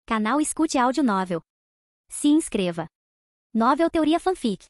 Canal Escute Áudio Novel. Se inscreva. Novel Teoria Fanfic.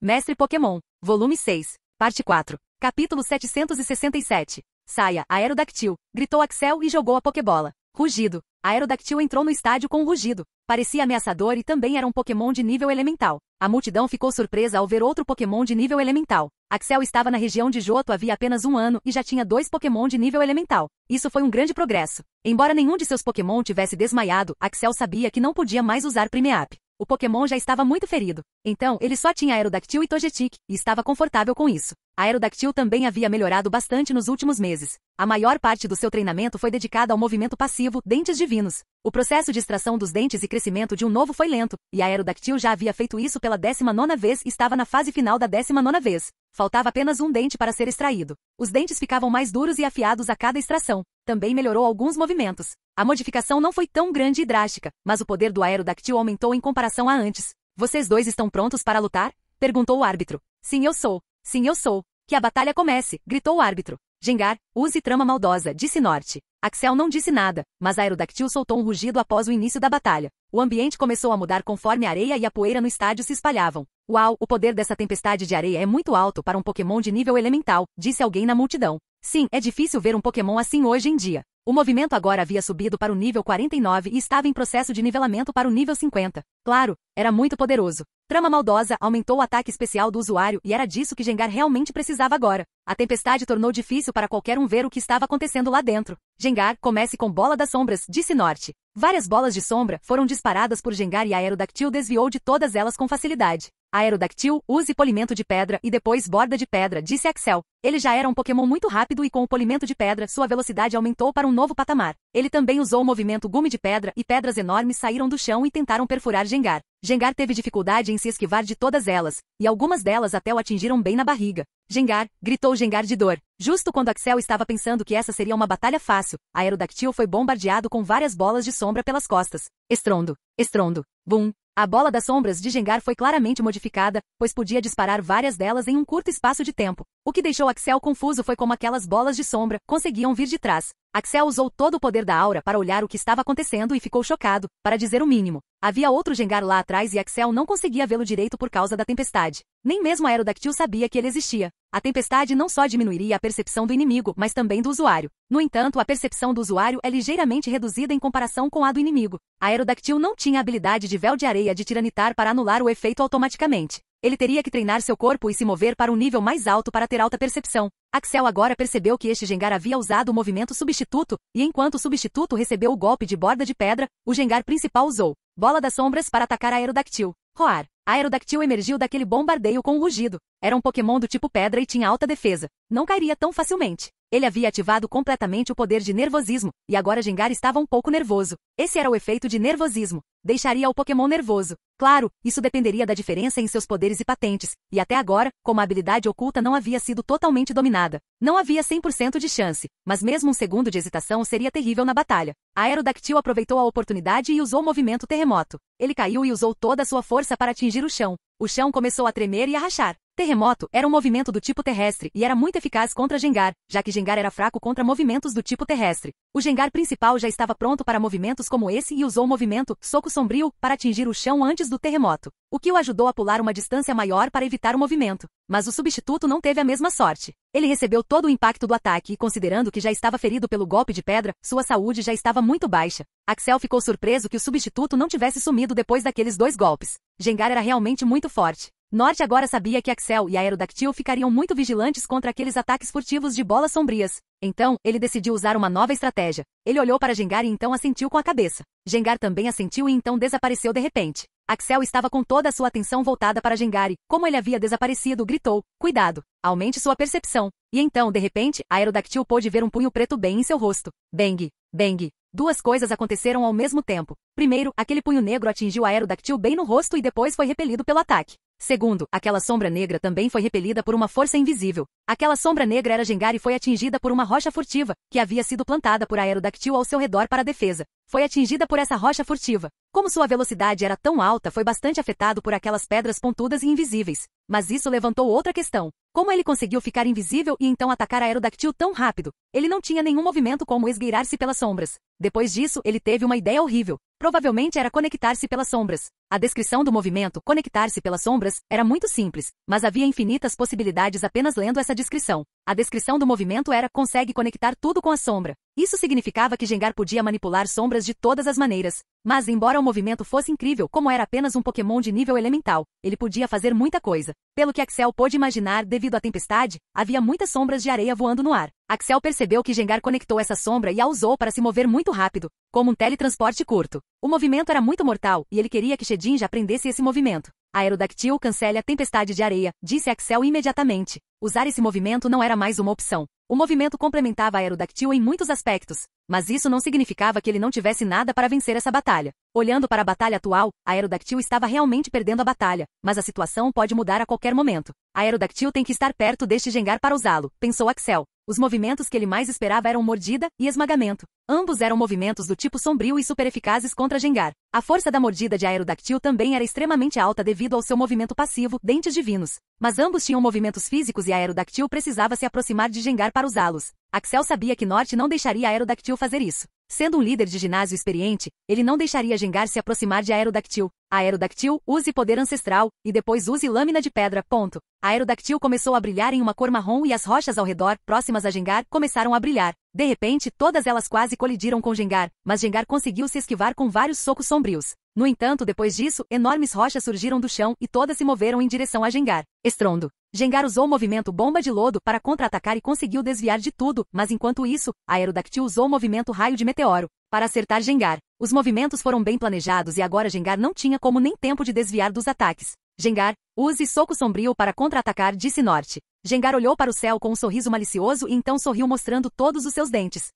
Mestre Pokémon, Volume 6, Parte 4, Capítulo 767. Saia, Aerodactyl, gritou Axel e jogou a Pokébola. Rugido. Aerodactyl entrou no estádio com um rugido. Parecia ameaçador e também era um Pokémon de nível elemental. A multidão ficou surpresa ao ver outro Pokémon de nível elemental. Axel estava na região de Johto havia apenas um ano e já tinha 2 Pokémon de nível elemental. Isso foi um grande progresso. Embora nenhum de seus Pokémon tivesse desmaiado, Axel sabia que não podia mais usar Primeape. O Pokémon já estava muito ferido. Então, ele só tinha Aerodactyl e Togetic, e estava confortável com isso. A Aerodactyl também havia melhorado bastante nos últimos meses. A maior parte do seu treinamento foi dedicada ao movimento passivo, Dentes Divinos. O processo de extração dos dentes e crescimento de um novo foi lento, e a Aerodactyl já havia feito isso pela 19ª vez e estava na fase final da 19ª vez. Faltava apenas um dente para ser extraído. Os dentes ficavam mais duros e afiados a cada extração. Também melhorou alguns movimentos. A modificação não foi tão grande e drástica, mas o poder do Aerodactyl aumentou em comparação a antes. Vocês dois estão prontos para lutar? Perguntou o árbitro. Sim, eu sou. Sim, eu sou. Que a batalha comece, gritou o árbitro. Gengar, use trama maldosa, disse Norte. Axel não disse nada, mas Aerodactyl soltou um rugido após o início da batalha. O ambiente começou a mudar conforme a areia e a poeira no estádio se espalhavam. Uau, o poder dessa tempestade de areia é muito alto para um Pokémon de nível elemental, disse alguém na multidão. Sim, é difícil ver um Pokémon assim hoje em dia. O movimento agora havia subido para o nível 49 e estava em processo de nivelamento para o nível 50. Claro, era muito poderoso. Trama maldosa aumentou o ataque especial do usuário e era disso que Gengar realmente precisava agora. A tempestade tornou difícil para qualquer um ver o que estava acontecendo lá dentro. Gengar, comece com Bola das Sombras, disse Norte. Várias bolas de sombra foram disparadas por Gengar e a Aerodactyl desviou de todas elas com facilidade. Aerodactyl, use Polimento de Pedra e depois Borda de Pedra, disse Axel. Ele já era um Pokémon muito rápido e com o Polimento de Pedra sua velocidade aumentou para um novo patamar. Ele também usou o movimento Gume de Pedra e pedras enormes saíram do chão e tentaram perfurar Gengar. Gengar teve dificuldade em se esquivar de todas elas, e algumas delas até o atingiram bem na barriga. Gengar, gritou Gengar de dor. Justo quando Axel estava pensando que essa seria uma batalha fácil, a Aerodactyl foi bombardeado com várias bolas de sombra pelas costas. Estrondo, estrondo, bum. A bola das sombras de Gengar foi claramente modificada, pois podia disparar várias delas em um curto espaço de tempo. O que deixou Axel confuso foi como aquelas bolas de sombra conseguiam vir de trás. Axel usou todo o poder da aura para olhar o que estava acontecendo e ficou chocado, para dizer o mínimo. Havia outro Gengar lá atrás e Axel não conseguia vê-lo direito por causa da tempestade. Nem mesmo a Aerodactyl sabia que ele existia. A tempestade não só diminuiria a percepção do inimigo, mas também do usuário. No entanto, a percepção do usuário é ligeiramente reduzida em comparação com a do inimigo. A Aerodactyl não tinha a habilidade de véu de areia de Tiranitar para anular o efeito automaticamente. Ele teria que treinar seu corpo e se mover para um nível mais alto para ter alta percepção. Axel agora percebeu que este Gengar havia usado o movimento substituto, e enquanto o substituto recebeu o golpe de Borda de Pedra, o Gengar principal usou Bola das Sombras para atacar a Aerodactyl. Roar. A Aerodactyl emergiu daquele bombardeio com um rugido. Era um Pokémon do tipo pedra e tinha alta defesa. Não cairia tão facilmente. Ele havia ativado completamente o poder de nervosismo, e agora Gengar estava um pouco nervoso. Esse era o efeito de nervosismo. Deixaria o Pokémon nervoso. Claro, isso dependeria da diferença em seus poderes e patentes, e até agora, como a habilidade oculta não havia sido totalmente dominada, não havia 100% de chance, mas mesmo um segundo de hesitação seria terrível na batalha. A Aerodactyl aproveitou a oportunidade e usou o movimento terremoto. Ele caiu e usou toda a sua força para atingir o chão. O chão começou a tremer e a rachar. Terremoto era um movimento do tipo terrestre e era muito eficaz contra Gengar, já que Gengar era fraco contra movimentos do tipo terrestre. O Gengar principal já estava pronto para movimentos como esse e usou o movimento Soco Sombrio para atingir o chão antes do terremoto, o que o ajudou a pular uma distância maior para evitar o movimento. Mas o substituto não teve a mesma sorte. Ele recebeu todo o impacto do ataque e, considerando que já estava ferido pelo golpe de pedra, sua saúde já estava muito baixa. Axel ficou surpreso que o substituto não tivesse sumido depois daqueles 2 golpes. Gengar era realmente muito forte. Norte agora sabia que Axel e a Aerodactyl ficariam muito vigilantes contra aqueles ataques furtivos de bolas sombrias. Então, ele decidiu usar uma nova estratégia. Ele olhou para Gengar e então assentiu com a cabeça. Gengar também assentiu e então desapareceu de repente. Axel estava com toda a sua atenção voltada para Gengar e, como ele havia desaparecido, gritou, cuidado, aumente sua percepção. E então, de repente, a Aerodactyl pôde ver um punho preto bem em seu rosto. Bang, bang. 2 coisas aconteceram ao mesmo tempo. Primeiro, aquele punho negro atingiu a Aerodactyl bem no rosto e depois foi repelido pelo ataque. Segundo, aquela sombra negra também foi repelida por uma força invisível. Aquela sombra negra era Gengar e foi atingida por uma rocha furtiva, que havia sido plantada por Aerodactyl ao seu redor para defesa. Foi atingida por essa rocha furtiva. Como sua velocidade era tão alta, foi bastante afetado por aquelas pedras pontudas e invisíveis. Mas isso levantou outra questão. Como ele conseguiu ficar invisível e então atacar a Aerodactyl tão rápido? Ele não tinha nenhum movimento como esgueirar-se pelas sombras. Depois disso, ele teve uma ideia horrível. Provavelmente era conectar-se pelas sombras. A descrição do movimento, conectar-se pelas sombras, era muito simples, mas havia infinitas possibilidades apenas lendo essa descrição. A descrição do movimento era, consegue conectar tudo com a sombra. Isso significava que Gengar podia manipular sombras de todas as maneiras. Mas embora o movimento fosse incrível, como era apenas um Pokémon de nível elemental, ele podia fazer muita coisa. Pelo que Axel pôde imaginar, devido à tempestade, havia muitas sombras de areia voando no ar. Axel percebeu que Gengar conectou essa sombra e a usou para se mover muito rápido, como um teletransporte curto. O movimento era muito mortal, e ele queria que Shedinja aprendesse esse movimento. Aerodactyl cancele a tempestade de areia, disse Axel imediatamente. Usar esse movimento não era mais uma opção. O movimento complementava a Aerodactyl em muitos aspectos, mas isso não significava que ele não tivesse nada para vencer essa batalha. Olhando para a batalha atual, a Aerodactyl estava realmente perdendo a batalha, mas a situação pode mudar a qualquer momento. A Aerodactyl tem que estar perto deste Gengar para usá-lo, pensou Axel. Os movimentos que ele mais esperava eram mordida e esmagamento. Ambos eram movimentos do tipo sombrio e super eficazes contra Gengar. A força da mordida de Aerodactyl também era extremamente alta devido ao seu movimento passivo, Dentes Divinos. Mas ambos tinham movimentos físicos e a Aerodactyl precisava se aproximar de Gengar para usá-los. Axel sabia que Norte não deixaria a Aerodactyl fazer isso. Sendo um líder de ginásio experiente, ele não deixaria Gengar se aproximar de Aerodactyl. A Aerodactyl, use poder ancestral, e depois use lâmina de pedra, ponto. A Aerodactyl começou a brilhar em uma cor marrom e as rochas ao redor, próximas a Gengar, começaram a brilhar. De repente, todas elas quase colidiram com Gengar, mas Gengar conseguiu se esquivar com vários socos sombrios. No entanto, depois disso, enormes rochas surgiram do chão e todas se moveram em direção a Gengar. Estrondo. Gengar usou o movimento Bomba de Lodo para contra-atacar e conseguiu desviar de tudo, mas enquanto isso, a Aerodactyl usou o movimento Raio de Meteoro para acertar Gengar. Os movimentos foram bem planejados e agora Gengar não tinha como nem tempo de desviar dos ataques. Gengar, use Soco Sombrio para contra-atacar, disse Norte. Gengar olhou para o céu com um sorriso malicioso e então sorriu mostrando todos os seus dentes.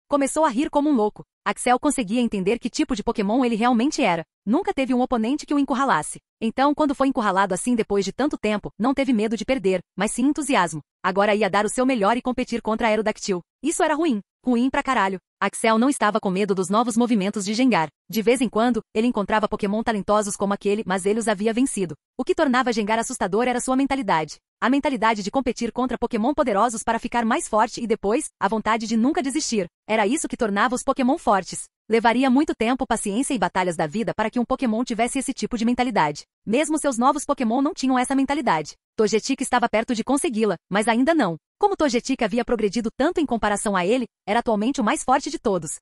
Começou a rir como um louco. Axel conseguia entender que tipo de Pokémon ele realmente era. Nunca teve um oponente que o encurralasse. Então, quando foi encurralado assim depois de tanto tempo, não teve medo de perder, mas sim entusiasmo. Agora ia dar o seu melhor e competir contra a Aerodactyl. Isso era ruim. Ruim pra caralho. Axel não estava com medo dos novos movimentos de Gengar. De vez em quando, ele encontrava Pokémon talentosos como aquele, mas ele os havia vencido. O que tornava Gengar assustador era sua mentalidade. A mentalidade de competir contra Pokémon poderosos para ficar mais forte e depois, a vontade de nunca desistir. Era isso que tornava os Pokémon fortes. Levaria muito tempo, paciência e batalhas da vida para que um Pokémon tivesse esse tipo de mentalidade. Mesmo seus novos Pokémon não tinham essa mentalidade. Togetic estava perto de consegui-la, mas ainda não. Como Togetic havia progredido tanto em comparação a ele, era atualmente o mais forte de todos.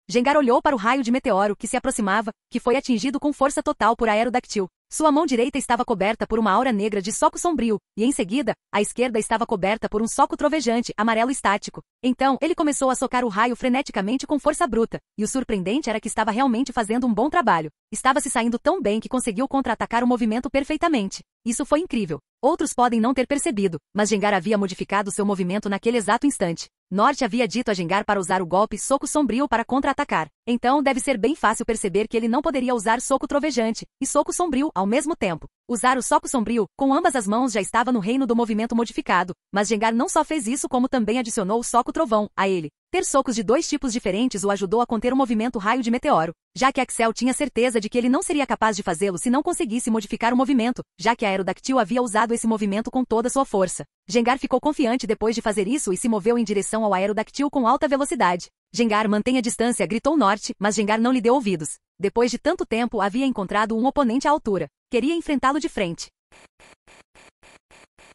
Gengar olhou para o raio de meteoro que se aproximava, que foi atingido com força total por Aerodactyl. Sua mão direita estava coberta por uma aura negra de soco sombrio, e em seguida, a esquerda estava coberta por um soco trovejante, amarelo estático. Então, ele começou a socar o raio freneticamente com força bruta, e o surpreendente era que estava realmente fazendo um bom trabalho. Estava se saindo tão bem que conseguiu contra-atacar o movimento perfeitamente. Isso foi incrível. Outros podem não ter percebido, mas Gengar havia modificado seu movimento naquele exato instante. Norte havia dito a Gengar para usar o golpe Soco Sombrio para contra-atacar. Então deve ser bem fácil perceber que ele não poderia usar Soco Trovejante e Soco Sombrio ao mesmo tempo. Usar o Soco Sombrio com ambas as mãos já estava no reino do movimento modificado, mas Gengar não só fez isso como também adicionou o Soco Trovão a ele. Ter socos de dois tipos diferentes o ajudou a conter o movimento Raio de Meteoro, já que Axel tinha certeza de que ele não seria capaz de fazê-lo se não conseguisse modificar o movimento, já que a Aerodactyl havia usado esse movimento com toda sua força. Gengar ficou confiante depois de fazer isso e se moveu em direção ao Aerodactyl com alta velocidade. Gengar, mantenha distância, gritou Norte, mas Gengar não lhe deu ouvidos. Depois de tanto tempo havia encontrado um oponente à altura. Queria enfrentá-lo de frente.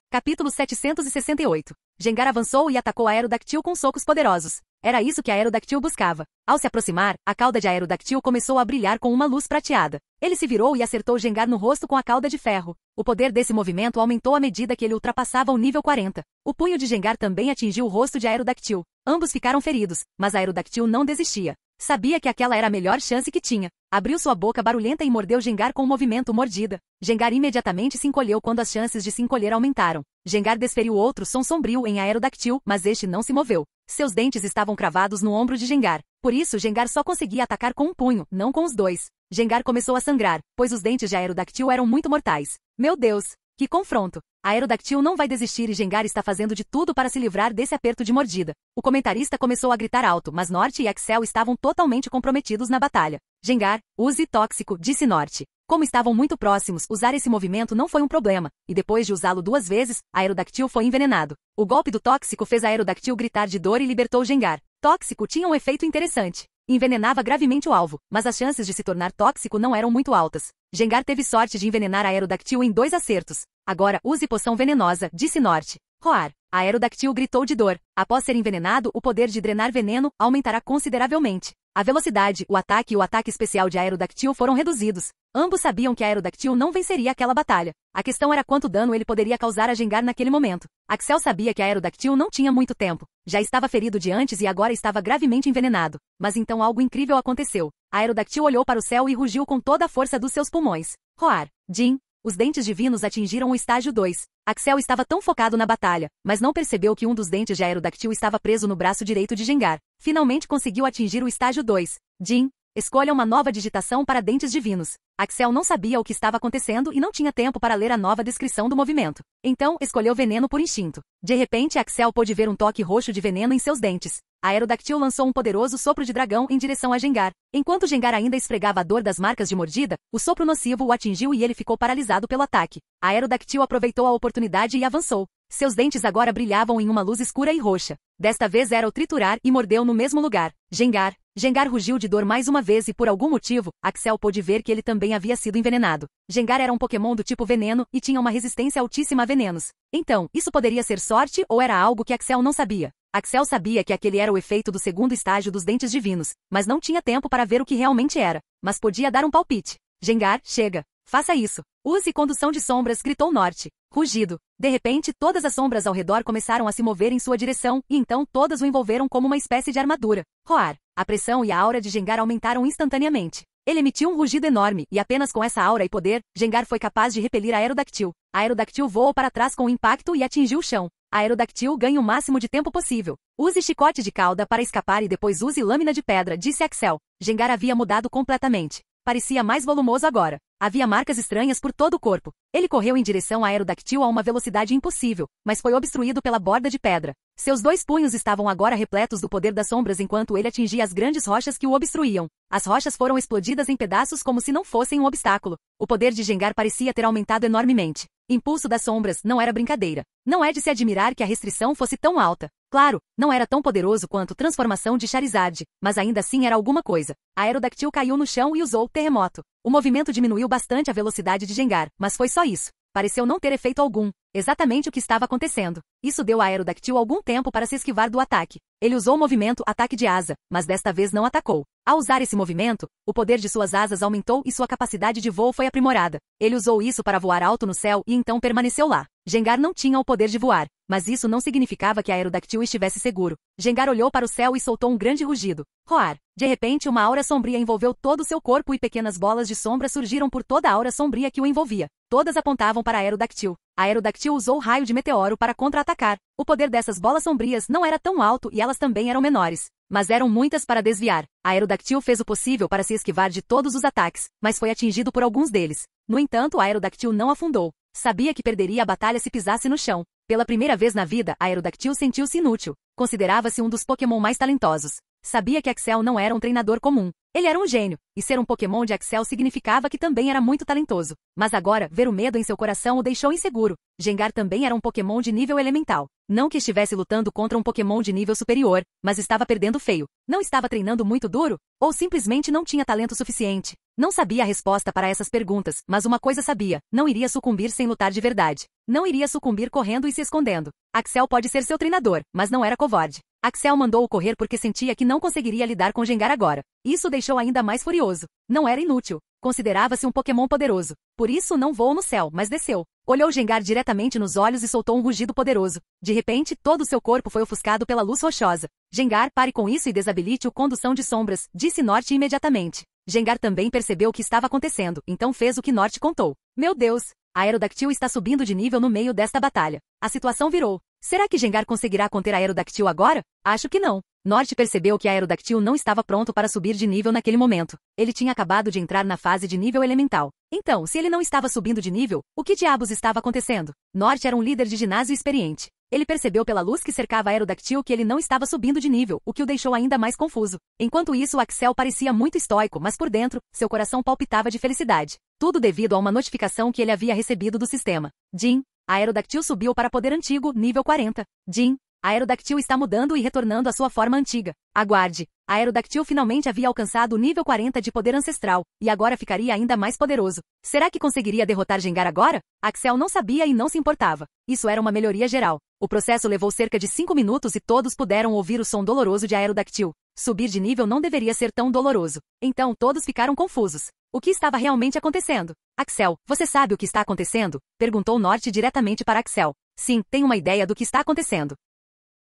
Capítulo 768. Gengar avançou e atacou a Aerodactyl com socos poderosos. Era isso que a Aerodactyl buscava. Ao se aproximar, a cauda de Aerodactyl começou a brilhar com uma luz prateada. Ele se virou e acertou Gengar no rosto com a cauda de ferro. O poder desse movimento aumentou à medida que ele ultrapassava o nível 40. O punho de Gengar também atingiu o rosto de Aerodactyl. Ambos ficaram feridos, mas a Aerodactyl não desistia. Sabia que aquela era a melhor chance que tinha. Abriu sua boca barulhenta e mordeu Gengar com o movimento mordida. Gengar imediatamente se encolheu quando as chances de se encolher aumentaram. Gengar desferiu outro som sombrio em Aerodactyl, mas este não se moveu. Seus dentes estavam cravados no ombro de Gengar. Por isso, Gengar só conseguia atacar com um punho, não com os dois. Gengar começou a sangrar, pois os dentes de Aerodactyl eram muito mortais. Meu Deus! Que confronto! A Aerodactyl não vai desistir e Gengar está fazendo de tudo para se livrar desse aperto de mordida. O comentarista começou a gritar alto, mas Norte e Axel estavam totalmente comprometidos na batalha. Gengar, use tóxico, disse Norte. Como estavam muito próximos, usar esse movimento não foi um problema, e depois de usá-lo 2 vezes, a Aerodactyl foi envenenado. O golpe do tóxico fez a Aerodactyl gritar de dor e libertou Gengar. Tóxico tinha um efeito interessante. Envenenava gravemente o alvo, mas as chances de se tornar tóxico não eram muito altas. Gengar teve sorte de envenenar a Aerodactyl em 2 acertos. Agora, use poção venenosa, disse Norte. Roar. A Aerodactyl gritou de dor. Após ser envenenado, o poder de drenar veneno aumentará consideravelmente. A velocidade, o ataque e o ataque especial de Aerodactyl foram reduzidos. Ambos sabiam que a Aerodactyl não venceria aquela batalha. A questão era quanto dano ele poderia causar a Gengar naquele momento. Axel sabia que a Aerodactyl não tinha muito tempo. Já estava ferido de antes e agora estava gravemente envenenado. Mas então algo incrível aconteceu. A Aerodactyl olhou para o céu e rugiu com toda a força dos seus pulmões. Roar. Jin. Os dentes divinos atingiram o estágio 2. Axel estava tão focado na batalha, mas não percebeu que um dos dentes de Aerodactyl estava preso no braço direito de Gengar. Finalmente conseguiu atingir o estágio 2. Jin. Escolha uma nova digitação para dentes divinos. Axel não sabia o que estava acontecendo e não tinha tempo para ler a nova descrição do movimento. Então, escolheu veneno por instinto. De repente, Axel pôde ver um toque roxo de veneno em seus dentes. A Aerodactyl lançou um poderoso sopro de dragão em direção a Gengar. Enquanto Gengar ainda esfregava a dor das marcas de mordida, o sopro nocivo o atingiu e ele ficou paralisado pelo ataque. A Aerodactyl aproveitou a oportunidade e avançou. Seus dentes agora brilhavam em uma luz escura e roxa. Desta vez era o triturar e mordeu no mesmo lugar. Gengar. Gengar rugiu de dor mais uma vez e por algum motivo, Axel pôde ver que ele também havia sido envenenado. Gengar era um Pokémon do tipo veneno e tinha uma resistência altíssima a venenos. Então, isso poderia ser sorte ou era algo que Axel não sabia? Axel sabia que aquele era o efeito do segundo estágio dos dentes divinos, mas não tinha tempo para ver o que realmente era. Mas podia dar um palpite. Gengar, chega. Faça isso. Use condução de sombras, gritou Norte. Rugido. De repente, todas as sombras ao redor começaram a se mover em sua direção, e então todas o envolveram como uma espécie de armadura. Roar. A pressão e a aura de Gengar aumentaram instantaneamente. Ele emitiu um rugido enorme, e apenas com essa aura e poder, Gengar foi capaz de repelir a Aerodactyl. A Aerodactyl voou para trás com o impacto e atingiu o chão. A Aerodactyl ganha o máximo de tempo possível. Use chicote de cauda para escapar e depois use lâmina de pedra, disse Axel. Gengar havia mudado completamente. Parecia mais volumoso agora. Havia marcas estranhas por todo o corpo. Ele correu em direção à Aerodactyl a uma velocidade impossível, mas foi obstruído pela borda de pedra. Seus 2 punhos estavam agora repletos do poder das sombras enquanto ele atingia as grandes rochas que o obstruíam. As rochas foram explodidas em pedaços como se não fossem um obstáculo. O poder de Gengar parecia ter aumentado enormemente. Impulso das sombras não era brincadeira. Não é de se admirar que a restrição fosse tão alta. Claro, não era tão poderoso quanto transformação de Charizard, mas ainda assim era alguma coisa. A Aerodactyl caiu no chão e usou terremoto. O movimento diminuiu bastante a velocidade de Gengar, mas foi só isso. Pareceu não ter efeito algum. Exatamente o que estava acontecendo. Isso deu a Aerodactyl algum tempo para se esquivar do ataque. Ele usou o movimento ataque de asa, mas desta vez não atacou. Ao usar esse movimento, o poder de suas asas aumentou e sua capacidade de voo foi aprimorada. Ele usou isso para voar alto no céu e então permaneceu lá. Gengar não tinha o poder de voar, mas isso não significava que a Aerodactyl estivesse seguro. Gengar olhou para o céu e soltou um grande rugido. Roar. De repente, uma aura sombria envolveu todo o seu corpo e pequenas bolas de sombra surgiram por toda a aura sombria que o envolvia. Todas apontavam para a Aerodactyl. A Aerodactyl usou o raio de meteoro para contra-atacar. O poder dessas bolas sombrias não era tão alto e elas também eram menores. Mas eram muitas para desviar. A Aerodactyl fez o possível para se esquivar de todos os ataques, mas foi atingido por alguns deles. No entanto, a Aerodactyl não afundou. Sabia que perderia a batalha se pisasse no chão. Pela primeira vez na vida, a Aerodactyl sentiu-se inútil. Considerava-se um dos Pokémon mais talentosos. Sabia que Axel não era um treinador comum. Ele era um gênio, e ser um Pokémon de Axel significava que também era muito talentoso. Mas agora, ver o medo em seu coração o deixou inseguro. Gengar também era um Pokémon de nível elemental. Não que estivesse lutando contra um Pokémon de nível superior, mas estava perdendo feio. Não estava treinando muito duro? Ou simplesmente não tinha talento suficiente? Não sabia a resposta para essas perguntas, mas uma coisa sabia: não iria sucumbir sem lutar de verdade. Não iria sucumbir correndo e se escondendo. Axel pode ser seu treinador, mas não era covarde. Axel mandou-o correr porque sentia que não conseguiria lidar com Gengar agora. Isso o deixou ainda mais furioso. Não era inútil. Considerava-se um Pokémon poderoso. Por isso não voou no céu, mas desceu. Olhou Gengar diretamente nos olhos e soltou um rugido poderoso. De repente, todo o seu corpo foi ofuscado pela luz rochosa. Gengar, pare com isso e desabilite o condução de sombras, disse Norte imediatamente. Gengar também percebeu o que estava acontecendo, então fez o que Norte contou. Meu Deus! A Aerodactyl está subindo de nível no meio desta batalha. A situação virou. Será que Gengar conseguirá conter a Aerodactyl agora? Acho que não. Norte percebeu que a Aerodactyl não estava pronto para subir de nível naquele momento. Ele tinha acabado de entrar na fase de nível elemental. Então, se ele não estava subindo de nível, o que diabos estava acontecendo? Norte era um líder de ginásio experiente. Ele percebeu pela luz que cercava a Aerodactyl que ele não estava subindo de nível, o que o deixou ainda mais confuso. Enquanto isso, Axel parecia muito estoico, mas por dentro, seu coração palpitava de felicidade. Tudo devido a uma notificação que ele havia recebido do sistema. Jin, a Aerodactyl subiu para poder antigo, nível 40. Jin, a Aerodactyl está mudando e retornando à sua forma antiga. Aguarde. A Aerodactyl finalmente havia alcançado o nível 40 de poder ancestral, e agora ficaria ainda mais poderoso. Será que conseguiria derrotar Gengar agora? Axel não sabia e não se importava. Isso era uma melhoria geral. O processo levou cerca de 5 minutos e todos puderam ouvir o som doloroso de Aerodactyl. Subir de nível não deveria ser tão doloroso. Então todos ficaram confusos. O que estava realmente acontecendo? Axel, você sabe o que está acontecendo? Perguntou Norte diretamente para Axel. Sim, tenho uma ideia do que está acontecendo.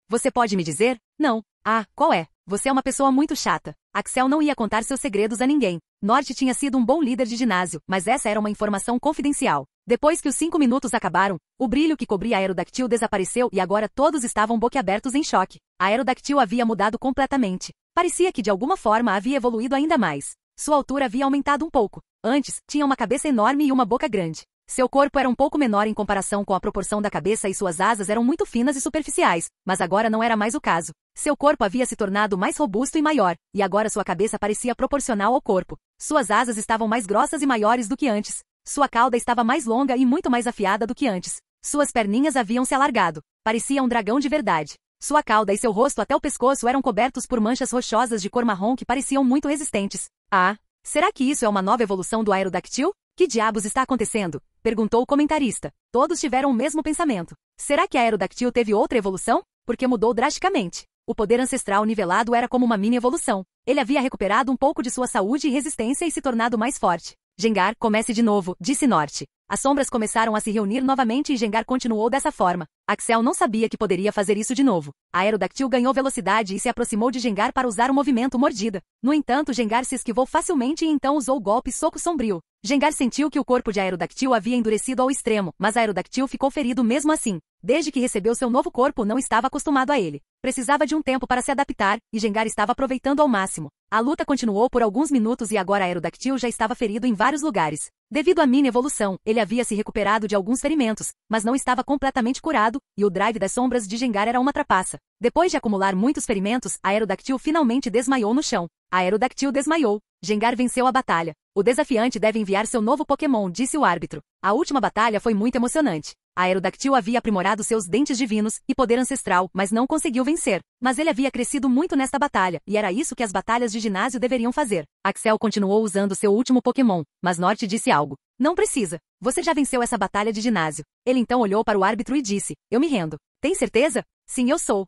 Você pode me dizer? Não. Ah, qual é? Você é uma pessoa muito chata. Axel não ia contar seus segredos a ninguém. Norte tinha sido um bom líder de ginásio, mas essa era uma informação confidencial. Depois que os 5 minutos acabaram, o brilho que cobria a Aerodactyl desapareceu e agora todos estavam boquiabertos em choque. A Aerodactyl havia mudado completamente. Parecia que de alguma forma havia evoluído ainda mais. Sua altura havia aumentado um pouco. Antes, tinha uma cabeça enorme e uma boca grande. Seu corpo era um pouco menor em comparação com a proporção da cabeça e suas asas eram muito finas e superficiais, mas agora não era mais o caso. Seu corpo havia se tornado mais robusto e maior, e agora sua cabeça parecia proporcional ao corpo. Suas asas estavam mais grossas e maiores do que antes. Sua cauda estava mais longa e muito mais afiada do que antes. Suas perninhas haviam se alargado. Parecia um dragão de verdade. Sua cauda e seu rosto até o pescoço eram cobertos por manchas rochosas de cor marrom que pareciam muito resistentes. Ah, será que isso é uma nova evolução do Aerodactyl? Que diabos está acontecendo? Perguntou o comentarista. Todos tiveram o mesmo pensamento. Será que a Aerodactyl teve outra evolução? Porque mudou drasticamente. O poder ancestral nivelado era como uma mini evolução. Ele havia recuperado um pouco de sua saúde e resistência e se tornado mais forte. Gengar, comece de novo, disse Norte. As sombras começaram a se reunir novamente e Gengar continuou dessa forma. Axel não sabia que poderia fazer isso de novo. A Aerodactyl ganhou velocidade e se aproximou de Gengar para usar o movimento mordida. No entanto, Gengar se esquivou facilmente e então usou o golpe soco sombrio. Gengar sentiu que o corpo de Aerodactyl havia endurecido ao extremo, mas a Aerodactyl ficou ferido mesmo assim. Desde que recebeu seu novo corpo, não estava acostumado a ele. Precisava de um tempo para se adaptar, e Gengar estava aproveitando ao máximo. A luta continuou por alguns minutos e agora a Aerodactyl já estava ferido em vários lugares. Devido à mini evolução, ele havia se recuperado de alguns ferimentos, mas não estava completamente curado, e o drive das sombras de Gengar era uma trapaça. Depois de acumular muitos ferimentos, a Aerodactyl finalmente desmaiou no chão. A Aerodactyl desmaiou. Gengar venceu a batalha. O desafiante deve enviar seu novo Pokémon, disse o árbitro. A última batalha foi muito emocionante. A Aerodactyl havia aprimorado seus dentes divinos e poder ancestral, mas não conseguiu vencer. Mas ele havia crescido muito nesta batalha, e era isso que as batalhas de ginásio deveriam fazer. Axel continuou usando seu último Pokémon, mas Norte disse algo. Não precisa. Você já venceu essa batalha de ginásio. Ele então olhou para o árbitro e disse, eu me rendo. Tem certeza? Sim, eu sou.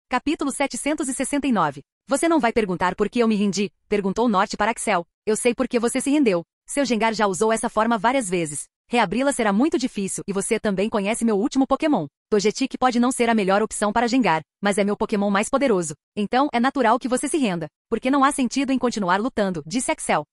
Capítulo 769. Você não vai perguntar por que eu me rendi, perguntou Norte para Axel. Eu sei por que você se rendeu. Seu Gengar já usou essa forma várias vezes. Reabri-la será muito difícil e você também conhece meu último Pokémon. Togetic pode não ser a melhor opção para Gengar, mas é meu Pokémon mais poderoso. Então, é natural que você se renda. Porque não há sentido em continuar lutando, disse Axel.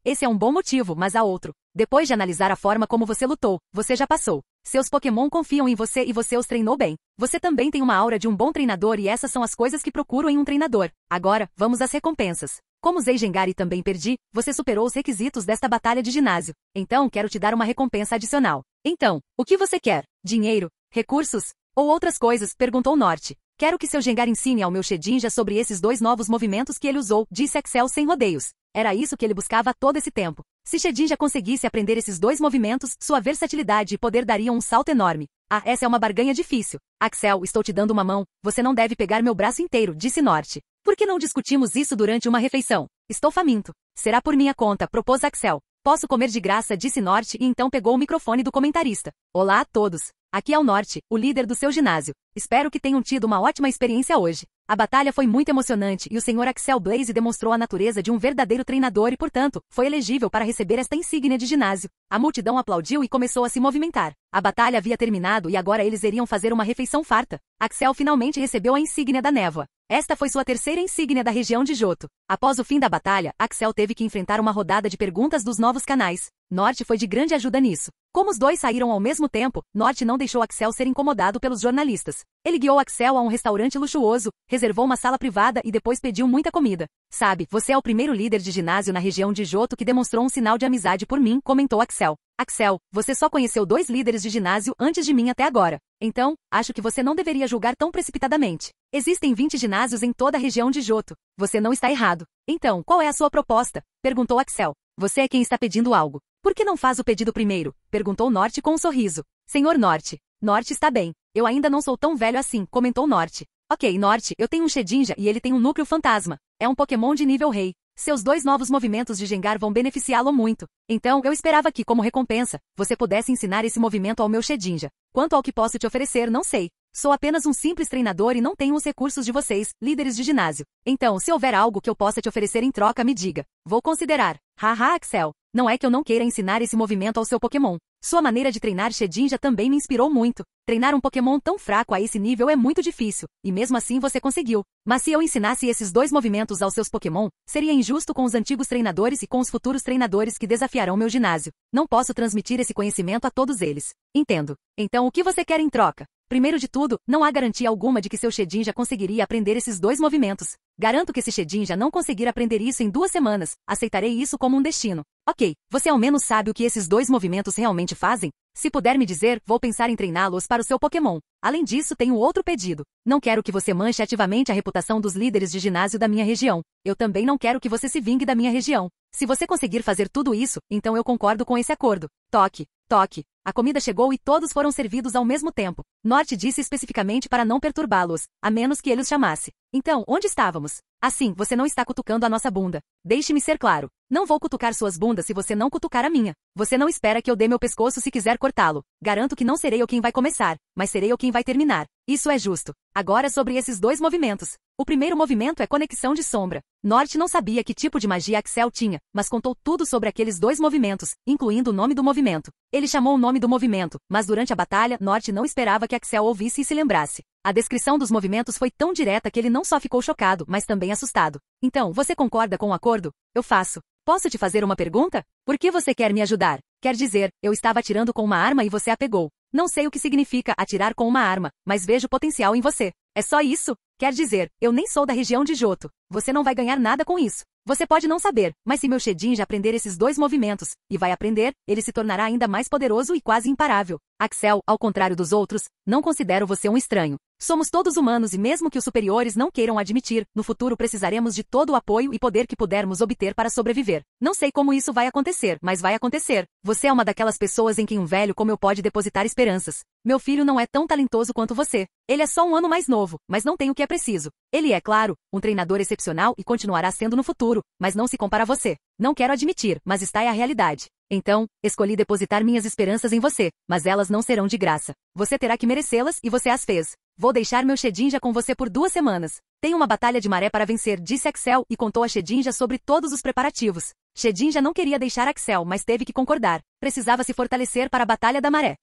Esse é um bom motivo, mas há outro. Depois de analisar a forma como você lutou, você já passou. Seus Pokémon confiam em você e você os treinou bem. Você também tem uma aura de um bom treinador e essas são as coisas que procuro em um treinador. Agora, vamos às recompensas. Como usei Gengar e também perdi, você superou os requisitos desta batalha de ginásio. Então, quero te dar uma recompensa adicional. Então, o que você quer? Dinheiro? Recursos? Ou outras coisas? Perguntou Norte. Quero que seu Gengar ensine ao meu Shedinja sobre esses 2 novos movimentos que ele usou, disse Axel sem rodeios. Era isso que ele buscava todo esse tempo. Se Shedinja conseguisse aprender esses 2 movimentos, sua versatilidade e poder dariam um salto enorme. Ah, essa é uma barganha difícil. Axel, estou te dando uma mão. Você não deve pegar meu braço inteiro, disse Norte. Por que não discutimos isso durante uma refeição? Estou faminto. Será por minha conta, propôs Axel. Posso comer de graça, disse Norte e então pegou o microfone do comentarista. Olá a todos. Aqui é o Norte, o líder do seu ginásio. Espero que tenham tido uma ótima experiência hoje. A batalha foi muito emocionante e o Sr. Axel Blaze demonstrou a natureza de um verdadeiro treinador e, portanto, foi elegível para receber esta insígnia de ginásio. A multidão aplaudiu e começou a se movimentar. A batalha havia terminado e agora eles iriam fazer uma refeição farta. Axel finalmente recebeu a insígnia da névoa. Esta foi sua terceira insígnia da região de Johto. Após o fim da batalha, Axel teve que enfrentar uma rodada de perguntas dos novos canais. Norte foi de grande ajuda nisso. Como os dois saíram ao mesmo tempo, Norte não deixou Axel ser incomodado pelos jornalistas. Ele guiou Axel a um restaurante luxuoso, reservou uma sala privada e depois pediu muita comida. Sabe, você é o primeiro líder de ginásio na região de Johto que demonstrou um sinal de amizade por mim, comentou Axel. Axel, você só conheceu 2 líderes de ginásio antes de mim até agora. Então, acho que você não deveria julgar tão precipitadamente. Existem 20 ginásios em toda a região de Johto. Você não está errado. Então, qual é a sua proposta? Perguntou Axel. Você é quem está pedindo algo. Por que não faz o pedido primeiro? Perguntou Norte com um sorriso. Senhor Norte. Norte está bem. Eu ainda não sou tão velho assim, comentou Norte. Ok, Norte, eu tenho um Shedinja e ele tem um núcleo fantasma. É um Pokémon de nível rei. Seus 2 novos movimentos de Gengar vão beneficiá-lo muito. Então, eu esperava que, como recompensa, você pudesse ensinar esse movimento ao meu Shedinja. Quanto ao que posso te oferecer, não sei. Sou apenas um simples treinador e não tenho os recursos de vocês, líderes de ginásio. Então, se houver algo que eu possa te oferecer em troca, me diga. Vou considerar. Haha, Axel. Não é que eu não queira ensinar esse movimento ao seu Pokémon. Sua maneira de treinar Shedinja também me inspirou muito. Treinar um Pokémon tão fraco a esse nível é muito difícil, e mesmo assim você conseguiu. Mas se eu ensinasse esses 2 movimentos aos seus Pokémon, seria injusto com os antigos treinadores e com os futuros treinadores que desafiarão meu ginásio. Não posso transmitir esse conhecimento a todos eles. Entendo. Então o que você quer em troca? Primeiro de tudo, não há garantia alguma de que seu Shedinja conseguiria aprender esses 2 movimentos. Garanto que se Shedinja não conseguir aprender isso em 2 semanas, aceitarei isso como um destino. Ok, você ao menos sabe o que esses 2 movimentos realmente fazem? Se puder me dizer, vou pensar em treiná-los para o seu Pokémon. Além disso, tenho outro pedido. Não quero que você manche ativamente a reputação dos líderes de ginásio da minha região. Eu também não quero que você se vingue da minha região. Se você conseguir fazer tudo isso, então eu concordo com esse acordo. Toque, toque. A comida chegou e todos foram servidos ao mesmo tempo. Norte disse especificamente para não perturbá-los, a menos que ele os chamasse. Então, onde estávamos? Assim, você não está cutucando a nossa bunda. Deixe-me ser claro. Não vou cutucar suas bundas se você não cutucar a minha. Você não espera que eu dê meu pescoço se quiser cortá-lo. Garanto que não serei eu quem vai começar, mas serei eu quem vai terminar. Isso é justo. Agora sobre esses 2 movimentos. O primeiro movimento é conexão de sombra. Norte não sabia que tipo de magia Axel tinha, mas contou tudo sobre aqueles 2 movimentos, incluindo o nome do movimento. Ele chamou o nome do movimento, mas durante a batalha, Norte não esperava que Axel ouvisse e se lembrasse. A descrição dos movimentos foi tão direta que ele não só ficou chocado, mas também assustado. Então, você concorda com o acordo? Eu faço. Posso te fazer uma pergunta? Por que você quer me ajudar? Quer dizer, eu estava atirando com uma arma e você a pegou. Não sei o que significa atirar com uma arma, mas vejo potencial em você. É só isso? Quer dizer, eu nem sou da região de Johto. Você não vai ganhar nada com isso. Você pode não saber, mas se meu Shedinja aprender esses 2 movimentos, e vai aprender, ele se tornará ainda mais poderoso e quase imparável. Axel, ao contrário dos outros, não considero você um estranho. Somos todos humanos e mesmo que os superiores não queiram admitir, no futuro precisaremos de todo o apoio e poder que pudermos obter para sobreviver. Não sei como isso vai acontecer, mas vai acontecer. Você é uma daquelas pessoas em quem um velho como eu pode depositar esperanças. Meu filho não é tão talentoso quanto você. Ele é só um ano mais novo, mas não tem o que é preciso. Ele é, claro, um treinador excepcional e continuará sendo no futuro, mas não se compara a você. Não quero admitir, mas está é a realidade. Então, escolhi depositar minhas esperanças em você, mas elas não serão de graça. Você terá que merecê-las e você as fez. Vou deixar meu Shedinja com você por 2 semanas. Tenho uma batalha de maré para vencer, disse Axel e contou a Shedinja sobre todos os preparativos. Shedinja não queria deixar Axel, mas teve que concordar. Precisava se fortalecer para a batalha da maré.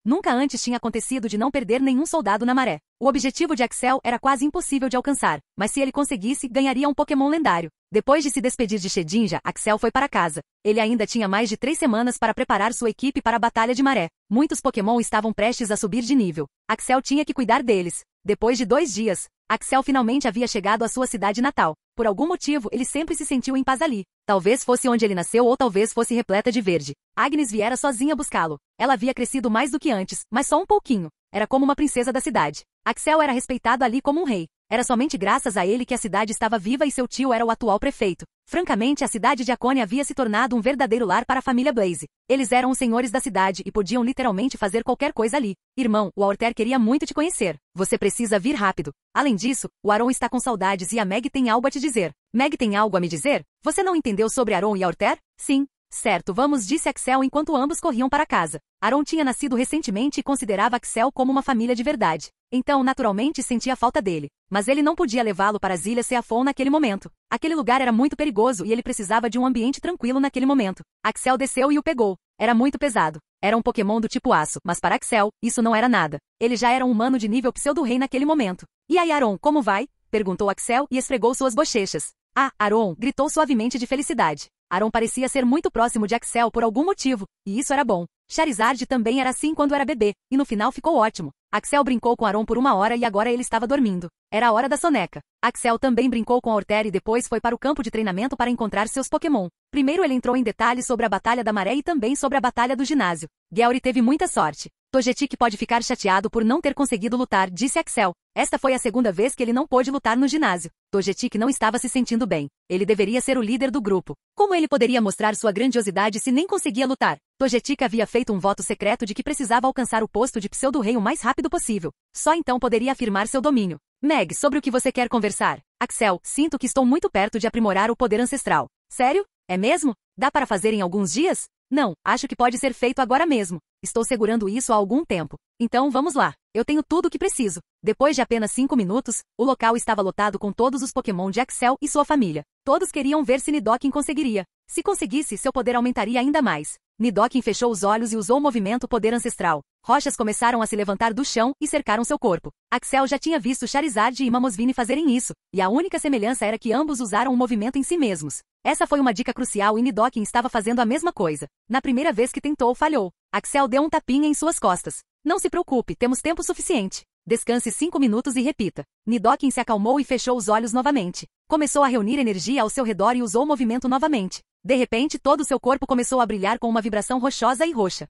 Nunca antes tinha acontecido de não perder nenhum soldado na maré. O objetivo de Axel era quase impossível de alcançar, mas se ele conseguisse, ganharia um Pokémon lendário. Depois de se despedir de Shedinja, Axel foi para casa. Ele ainda tinha mais de 3 semanas para preparar sua equipe para a batalha de maré. Muitos Pokémon estavam prestes a subir de nível. Axel tinha que cuidar deles. Depois de 2 dias, Axel finalmente havia chegado à sua cidade natal. Por algum motivo, ele sempre se sentiu em paz ali. Talvez fosse onde ele nasceu ou talvez fosse repleta de verde. Agnes viera sozinha buscá-lo. Ela havia crescido mais do que antes, mas só um pouquinho. Era como uma princesa da cidade. Axel era respeitado ali como um rei. Era somente graças a ele que a cidade estava viva e seu tio era o atual prefeito. Francamente, a cidade de Akonia havia se tornado um verdadeiro lar para a família Blaze. Eles eram os senhores da cidade e podiam literalmente fazer qualquer coisa ali. Irmão, o Aurter queria muito te conhecer. Você precisa vir rápido. Além disso, o Aron está com saudades e a Meg tem algo a te dizer. Meg tem algo a me dizer? Você não entendeu sobre Aron e Aurter? Sim. Certo, vamos, disse Axel enquanto ambos corriam para casa. Aron tinha nascido recentemente e considerava Axel como uma família de verdade. Então, naturalmente, sentia falta dele. Mas ele não podia levá-lo para as Ilhas Seafon naquele momento. Aquele lugar era muito perigoso e ele precisava de um ambiente tranquilo naquele momento. Axel desceu e o pegou. Era muito pesado. Era um Pokémon do tipo aço, mas para Axel, isso não era nada. Ele já era um humano de nível pseudo-rei naquele momento. E aí, Aron, como vai? Perguntou Axel e esfregou suas bochechas. Ah, Aron, gritou suavemente de felicidade. Aron parecia ser muito próximo de Axel por algum motivo, e isso era bom. Charizard também era assim quando era bebê, e no final ficou ótimo. Axel brincou com Aron por 1 hora e agora ele estava dormindo. Era a hora da soneca. Axel também brincou com a Orter e depois foi para o campo de treinamento para encontrar seus Pokémon. Primeiro ele entrou em detalhes sobre a Batalha da Maré e também sobre a Batalha do Ginásio. Gary teve muita sorte. Togetic pode ficar chateado por não ter conseguido lutar, disse Axel. Esta foi a segunda vez que ele não pôde lutar no ginásio. Togetic não estava se sentindo bem. Ele deveria ser o líder do grupo. Como ele poderia mostrar sua grandiosidade se nem conseguia lutar? Togetic havia feito um voto secreto de que precisava alcançar o posto de pseudo-rei o mais rápido possível. Só então poderia afirmar seu domínio. Meg, sobre o que você quer conversar? Axel, sinto que estou muito perto de aprimorar o poder ancestral. Sério? É mesmo? Dá para fazer em alguns dias? Não, acho que pode ser feito agora mesmo. Estou segurando isso há algum tempo. Então vamos lá. Eu tenho tudo o que preciso. Depois de apenas 5 minutos, o local estava lotado com todos os Pokémon de Axel e sua família. Todos queriam ver se Nidoking conseguiria. Se conseguisse, seu poder aumentaria ainda mais. Nidoking fechou os olhos e usou o movimento Poder Ancestral. Rochas começaram a se levantar do chão e cercaram seu corpo. Axel já tinha visto Charizard e Mamoswine fazerem isso, e a única semelhança era que ambos usaram o movimento em si mesmos. Essa foi uma dica crucial e Nidoking estava fazendo a mesma coisa. Na primeira vez que tentou, falhou. Axel deu um tapinha em suas costas. Não se preocupe, temos tempo suficiente. Descanse 5 minutos e repita. Nidoking se acalmou e fechou os olhos novamente. Começou a reunir energia ao seu redor e usou o movimento novamente. De repente, todo o seu corpo começou a brilhar com uma vibração rochosa e roxa.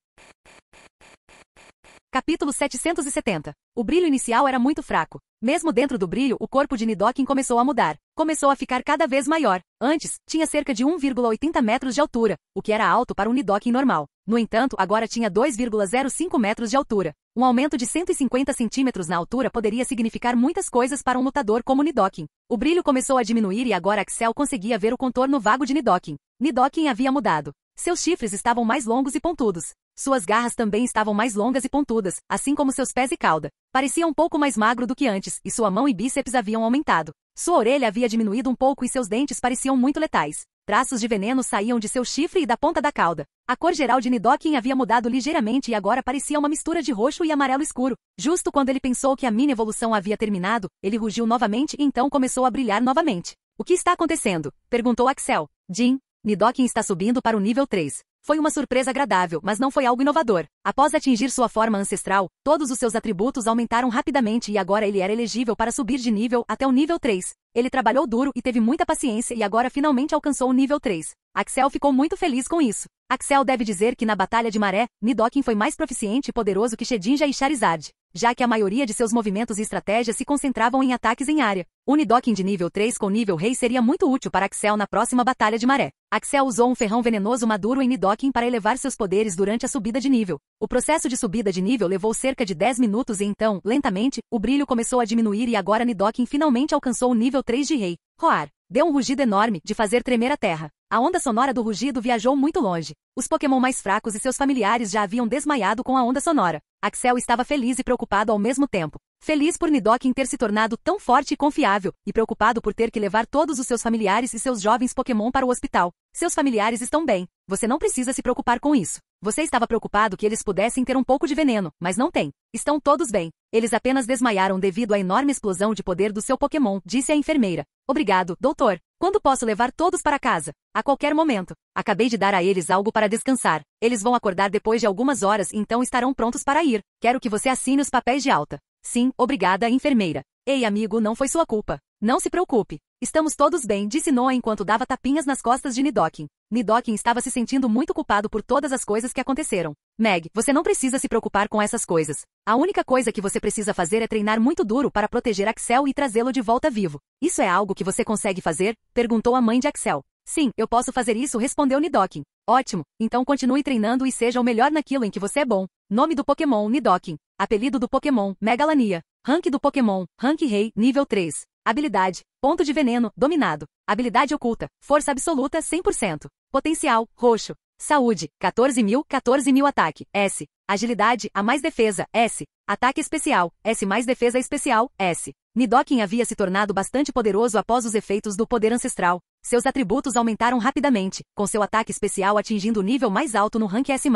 Capítulo 770. O brilho inicial era muito fraco. Mesmo dentro do brilho, o corpo de Nidoking começou a mudar. Começou a ficar cada vez maior. Antes, tinha cerca de 1,80 metros de altura, o que era alto para um Nidoking normal. No entanto, agora tinha 2,05 metros de altura. Um aumento de 150 centímetros na altura poderia significar muitas coisas para um lutador como Nidoking. O brilho começou a diminuir e agora Axel conseguia ver o contorno vago de Nidoking. Nidoking havia mudado. Seus chifres estavam mais longos e pontudos. Suas garras também estavam mais longas e pontudas, assim como seus pés e cauda. Parecia um pouco mais magro do que antes, e sua mão e bíceps haviam aumentado. Sua orelha havia diminuído um pouco e seus dentes pareciam muito letais. Traços de veneno saíam de seu chifre e da ponta da cauda. A cor geral de Nidoking havia mudado ligeiramente e agora parecia uma mistura de roxo e amarelo escuro. Justo quando ele pensou que a mini evolução havia terminado, ele rugiu novamente e então começou a brilhar novamente. O que está acontecendo? Perguntou Axel. Jim, Nidoking está subindo para o nível 3. Foi uma surpresa agradável, mas não foi algo inovador. Após atingir sua forma ancestral, todos os seus atributos aumentaram rapidamente e agora ele era elegível para subir de nível até o nível 3. Ele trabalhou duro e teve muita paciência e agora finalmente alcançou o nível 3. Axel ficou muito feliz com isso. Axel deve dizer que na Batalha de Maré, Nidoking foi mais proficiente e poderoso que Shedinja e Charizard, já que a maioria de seus movimentos e estratégias se concentravam em ataques em área. O Nidoking de nível 3 com nível Rei seria muito útil para Axel na próxima Batalha de Maré. Axel usou um ferrão venenoso maduro em Nidoking para elevar seus poderes durante a subida de nível. O processo de subida de nível levou cerca de 10 minutos e então, lentamente, o brilho começou a diminuir e agora Nidoking finalmente alcançou o nível 3 de Rei. Roar. Deu um rugido enorme, de fazer tremer a terra. A onda sonora do rugido viajou muito longe. Os Pokémon mais fracos e seus familiares já haviam desmaiado com a onda sonora. Axel estava feliz e preocupado ao mesmo tempo. Feliz por Nidoking ter se tornado tão forte e confiável, e preocupado por ter que levar todos os seus familiares e seus jovens Pokémon para o hospital. Seus familiares estão bem. Você não precisa se preocupar com isso. Você estava preocupado que eles pudessem ter um pouco de veneno, mas não tem. Estão todos bem. Eles apenas desmaiaram devido à enorme explosão de poder do seu Pokémon, disse a enfermeira. Obrigado, doutor. Quando posso levar todos para casa? A qualquer momento. Acabei de dar a eles algo para descansar. Eles vão acordar depois de algumas horas e então estarão prontos para ir. Quero que você assine os papéis de alta. Sim, obrigada, enfermeira. Ei, amigo, não foi sua culpa. Não se preocupe. Estamos todos bem, disse Noah enquanto dava tapinhas nas costas de Nidoking. Nidoking estava se sentindo muito culpado por todas as coisas que aconteceram. Meg, você não precisa se preocupar com essas coisas. A única coisa que você precisa fazer é treinar muito duro para proteger Axel e trazê-lo de volta vivo. Isso é algo que você consegue fazer? Perguntou a mãe de Axel. Sim, eu posso fazer isso, respondeu Nidoking. Ótimo, então continue treinando e seja o melhor naquilo em que você é bom. Nome do Pokémon, Nidoking. Apelido do Pokémon, Megalania. Rank do Pokémon, Rank Rei, nível 3. Habilidade, ponto de veneno, dominado. Habilidade oculta, força absoluta, 100%. Potencial, roxo. Saúde, 14.000 ataque, S. Agilidade, A mais defesa, S. Ataque especial, S mais defesa especial, S. Nidoking havia se tornado bastante poderoso após os efeitos do poder ancestral. Seus atributos aumentaram rapidamente, com seu ataque especial atingindo o nível mais alto no rank S+.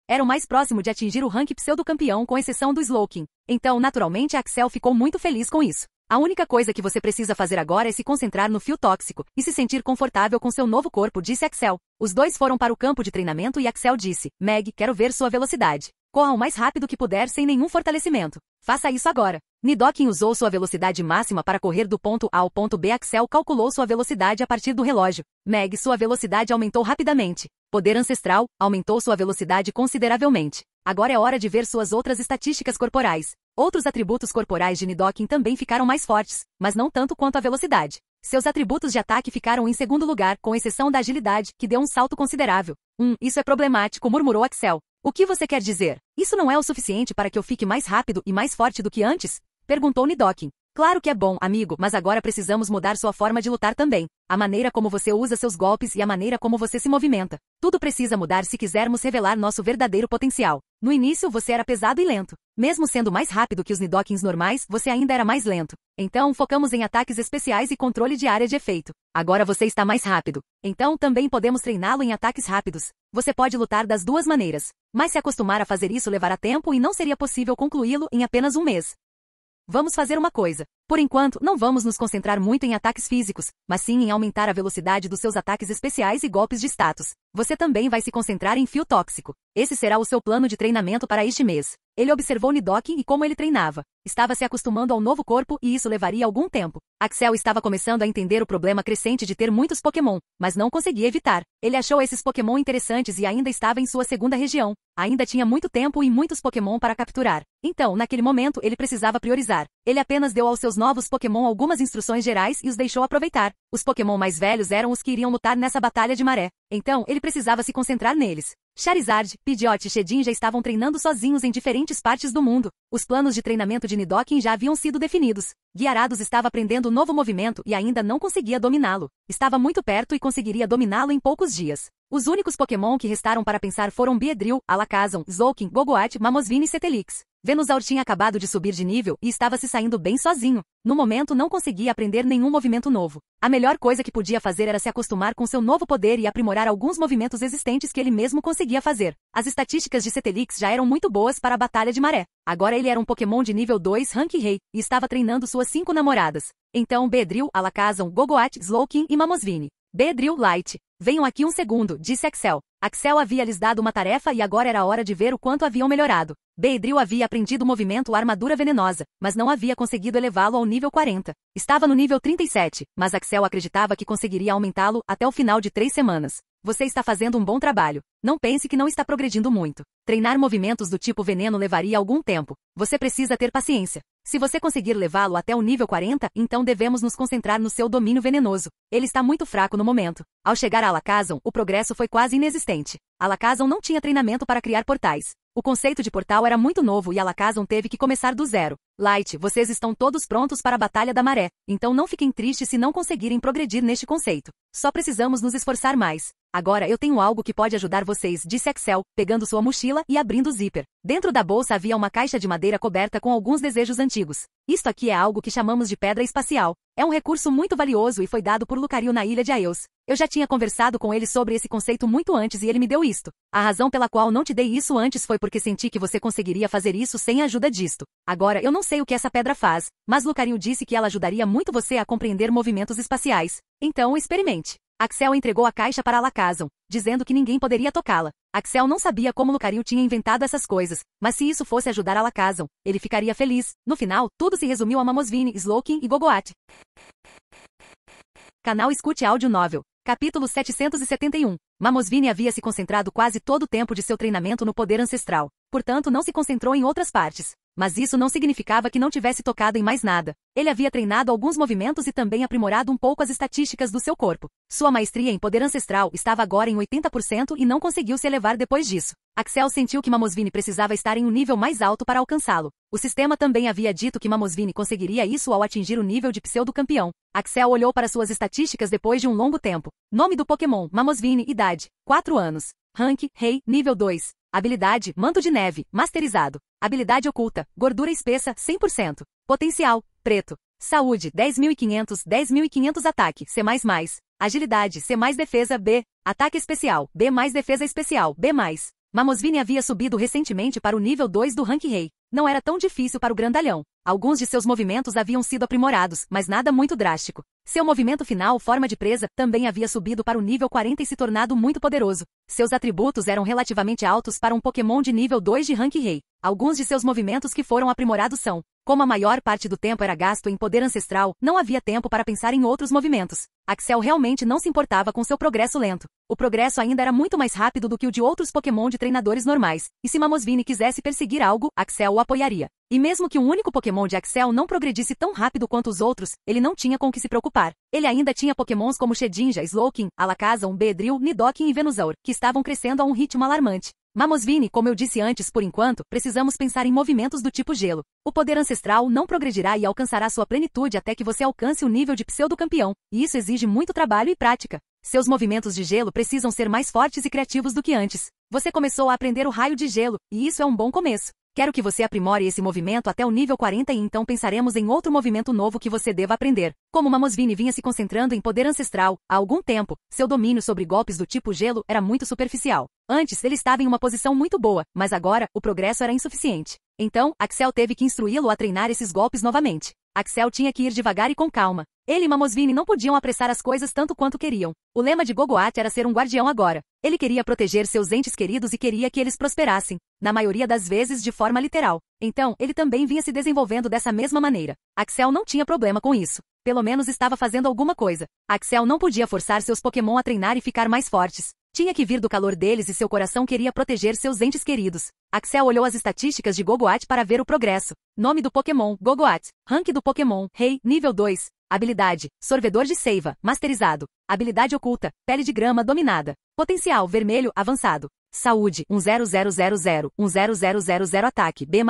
Era o mais próximo de atingir o rank pseudo-campeão com exceção do Slowking. Então, naturalmente, Axel ficou muito feliz com isso. A única coisa que você precisa fazer agora é se concentrar no fio tóxico e se sentir confortável com seu novo corpo, disse Axel. Os dois foram para o campo de treinamento e Axel disse, Meg, quero ver sua velocidade. Corra o mais rápido que puder sem nenhum fortalecimento. Faça isso agora. Nidoking usou sua velocidade máxima para correr do ponto A ao ponto B. Axel calculou sua velocidade a partir do relógio. Meg, sua velocidade aumentou rapidamente. Poder ancestral, aumentou sua velocidade consideravelmente. Agora é hora de ver suas outras estatísticas corporais. Outros atributos corporais de Nidoking também ficaram mais fortes, mas não tanto quanto a velocidade. Seus atributos de ataque ficaram em segundo lugar, com exceção da agilidade, que deu um salto considerável. Isso é problemático, murmurou Axel. O que você quer dizer? Isso não é o suficiente para que eu fique mais rápido e mais forte do que antes? Perguntou Nidoking. Claro que é bom, amigo, mas agora precisamos mudar sua forma de lutar também. A maneira como você usa seus golpes e a maneira como você se movimenta. Tudo precisa mudar se quisermos revelar nosso verdadeiro potencial. No início você era pesado e lento. Mesmo sendo mais rápido que os Nidokings normais, você ainda era mais lento. Então focamos em ataques especiais e controle de área de efeito. Agora você está mais rápido. Então também podemos treiná-lo em ataques rápidos. Você pode lutar das duas maneiras. Mas se acostumar a fazer isso levará tempo e não seria possível concluí-lo em apenas um mês. Vamos fazer uma coisa. Por enquanto, não vamos nos concentrar muito em ataques físicos, mas sim em aumentar a velocidade dos seus ataques especiais e golpes de status. Você também vai se concentrar em fio tóxico. Esse será o seu plano de treinamento para este mês. Ele observou Nidoking e como ele treinava. Estava se acostumando ao novo corpo e isso levaria algum tempo. Axel estava começando a entender o problema crescente de ter muitos Pokémon, mas não conseguia evitar. Ele achou esses Pokémon interessantes e ainda estava em sua segunda região. Ainda tinha muito tempo e muitos Pokémon para capturar. Então, naquele momento, ele precisava priorizar. Ele apenas deu aos seus novos Pokémon algumas instruções gerais e os deixou aproveitar. Os Pokémon mais velhos eram os que iriam lutar nessa batalha de maré. Então, ele precisava se concentrar neles. Charizard, Pidgeot e Shedin já estavam treinando sozinhos em diferentes partes do mundo. Os planos de treinamento de Nidoking já haviam sido definidos. Gyarados estava aprendendo um novo movimento e ainda não conseguia dominá-lo. Estava muito perto e conseguiria dominá-lo em poucos dias. Os únicos Pokémon que restaram para pensar foram Beedrill, Alakazam, Slowking, Gogoat, Mamoswine e Cetelix. Venusaur tinha acabado de subir de nível e estava se saindo bem sozinho. No momento não conseguia aprender nenhum movimento novo. A melhor coisa que podia fazer era se acostumar com seu novo poder e aprimorar alguns movimentos existentes que ele mesmo conseguia fazer. As estatísticas de Cetelix já eram muito boas para a batalha de maré. Agora ele era um Pokémon de nível 2 Rank Rei e estava treinando suas 5 namoradas. Então Beedrill, Alakazam, Gogoat, Slowking e Mamoswine. Beedrill Light. Venham aqui um segundo, disse Axel. Axel havia lhes dado uma tarefa e agora era hora de ver o quanto haviam melhorado. Beedrill havia aprendido o movimento Armadura Venenosa, mas não havia conseguido elevá-lo ao nível 40. Estava no nível 37, mas Axel acreditava que conseguiria aumentá-lo até o final de 3 semanas. Você está fazendo um bom trabalho. Não pense que não está progredindo muito. Treinar movimentos do tipo veneno levaria algum tempo. Você precisa ter paciência. Se você conseguir levá-lo até o nível 40, então devemos nos concentrar no seu domínio venenoso. Ele está muito fraco no momento. Ao chegar a Alakazam, o progresso foi quase inexistente. Alakazam não tinha treinamento para criar portais. O conceito de portal era muito novo e Alakazam teve que começar do zero. Light, vocês estão todos prontos para a Batalha da Maré, então não fiquem tristes se não conseguirem progredir neste conceito. Só precisamos nos esforçar mais. Agora eu tenho algo que pode ajudar vocês, disse Axel, pegando sua mochila e abrindo o zíper. Dentro da bolsa havia uma caixa de madeira coberta com alguns desejos antigos. Isto aqui é algo que chamamos de pedra espacial. É um recurso muito valioso e foi dado por Lucario na ilha de Aeos. Eu já tinha conversado com ele sobre esse conceito muito antes e ele me deu isto. A razão pela qual não te dei isso antes foi porque senti que você conseguiria fazer isso sem a ajuda disto. Agora eu não sei o que essa pedra faz, mas Lucario disse que ela ajudaria muito você a compreender movimentos espaciais. Então experimente. Axel entregou a caixa para Alakazam, dizendo que ninguém poderia tocá-la. Axel não sabia como Lucario tinha inventado essas coisas, mas se isso fosse ajudar Alakazam, ele ficaria feliz. No final, tudo se resumiu a Mamoswine, Slowking e Gogoat. Canal Escute Áudio Novel. Capítulo 771. Mamoswine havia se concentrado quase todo o tempo de seu treinamento no poder ancestral, portanto não se concentrou em outras partes. Mas isso não significava que não tivesse tocado em mais nada. Ele havia treinado alguns movimentos e também aprimorado um pouco as estatísticas do seu corpo. Sua maestria em poder ancestral estava agora em 80% e não conseguiu se elevar depois disso. Axel sentiu que Mamoswine precisava estar em um nível mais alto para alcançá-lo. O sistema também havia dito que Mamoswine conseguiria isso ao atingir o nível de pseudo-campeão. Axel olhou para suas estatísticas depois de um longo tempo. Nome do Pokémon, Mamoswine, idade, 4 anos. Rank, Rei, nível 2. Habilidade, Manto de Neve, masterizado. Habilidade oculta, gordura espessa, 100%. Potencial, preto. Saúde, 10.500, 10.500 ataque, C++. Agilidade, C mais defesa, B. Ataque especial, B mais defesa especial, B+. Mamosvini havia subido recentemente para o nível 2 do rank rei. Não era tão difícil para o grandalhão. Alguns de seus movimentos haviam sido aprimorados, mas nada muito drástico. Seu movimento final, forma de presa, também havia subido para o nível 40 e se tornado muito poderoso. Seus atributos eram relativamente altos para um Pokémon de nível 2 de rank rei. Alguns de seus movimentos que foram aprimorados são: como a maior parte do tempo era gasto em poder ancestral, não havia tempo para pensar em outros movimentos. Axel realmente não se importava com seu progresso lento. O progresso ainda era muito mais rápido do que o de outros Pokémon de treinadores normais, e se Mamosvini quisesse perseguir algo, Axel o apoiaria. E mesmo que um único Pokémon de Axel não progredisse tão rápido quanto os outros, ele não tinha com o que se preocupar. Ele ainda tinha Pokémons como Shedinja, Slowking, Alakazam, Beedrill, Nidoking e Venusaur, que estavam crescendo a um ritmo alarmante. Mamosvini, como eu disse antes, por enquanto, precisamos pensar em movimentos do tipo gelo. O poder ancestral não progredirá e alcançará sua plenitude até que você alcance o nível de pseudo-campeão, e isso exige muito trabalho e prática. Seus movimentos de gelo precisam ser mais fortes e criativos do que antes. Você começou a aprender o raio de gelo, e isso é um bom começo. Quero que você aprimore esse movimento até o nível 40 e então pensaremos em outro movimento novo que você deva aprender. Como Mamosvini vinha se concentrando em poder ancestral há algum tempo, seu domínio sobre golpes do tipo gelo era muito superficial. Antes, ele estava em uma posição muito boa, mas agora, o progresso era insuficiente. Então, Axel teve que instruí-lo a treinar esses golpes novamente. Axel tinha que ir devagar e com calma. Ele e Mamosvini não podiam apressar as coisas tanto quanto queriam. O lema de Gogoat era ser um guardião agora. Ele queria proteger seus entes queridos e queria que eles prosperassem, na maioria das vezes de forma literal. Então, ele também vinha se desenvolvendo dessa mesma maneira. Axel não tinha problema com isso. Pelo menos estava fazendo alguma coisa. Axel não podia forçar seus Pokémon a treinar e ficar mais fortes. Tinha que vir do calor deles e seu coração queria proteger seus entes queridos. Axel olhou as estatísticas de Gogoat para ver o progresso. Nome do Pokémon, Gogoat. Rank do Pokémon, Rei, nível 2. Habilidade, Sorvedor de Seiva, masterizado. Habilidade oculta, Pele de Grama dominada. Potencial, vermelho, avançado. Saúde, 10000, 10000 ataque, B++.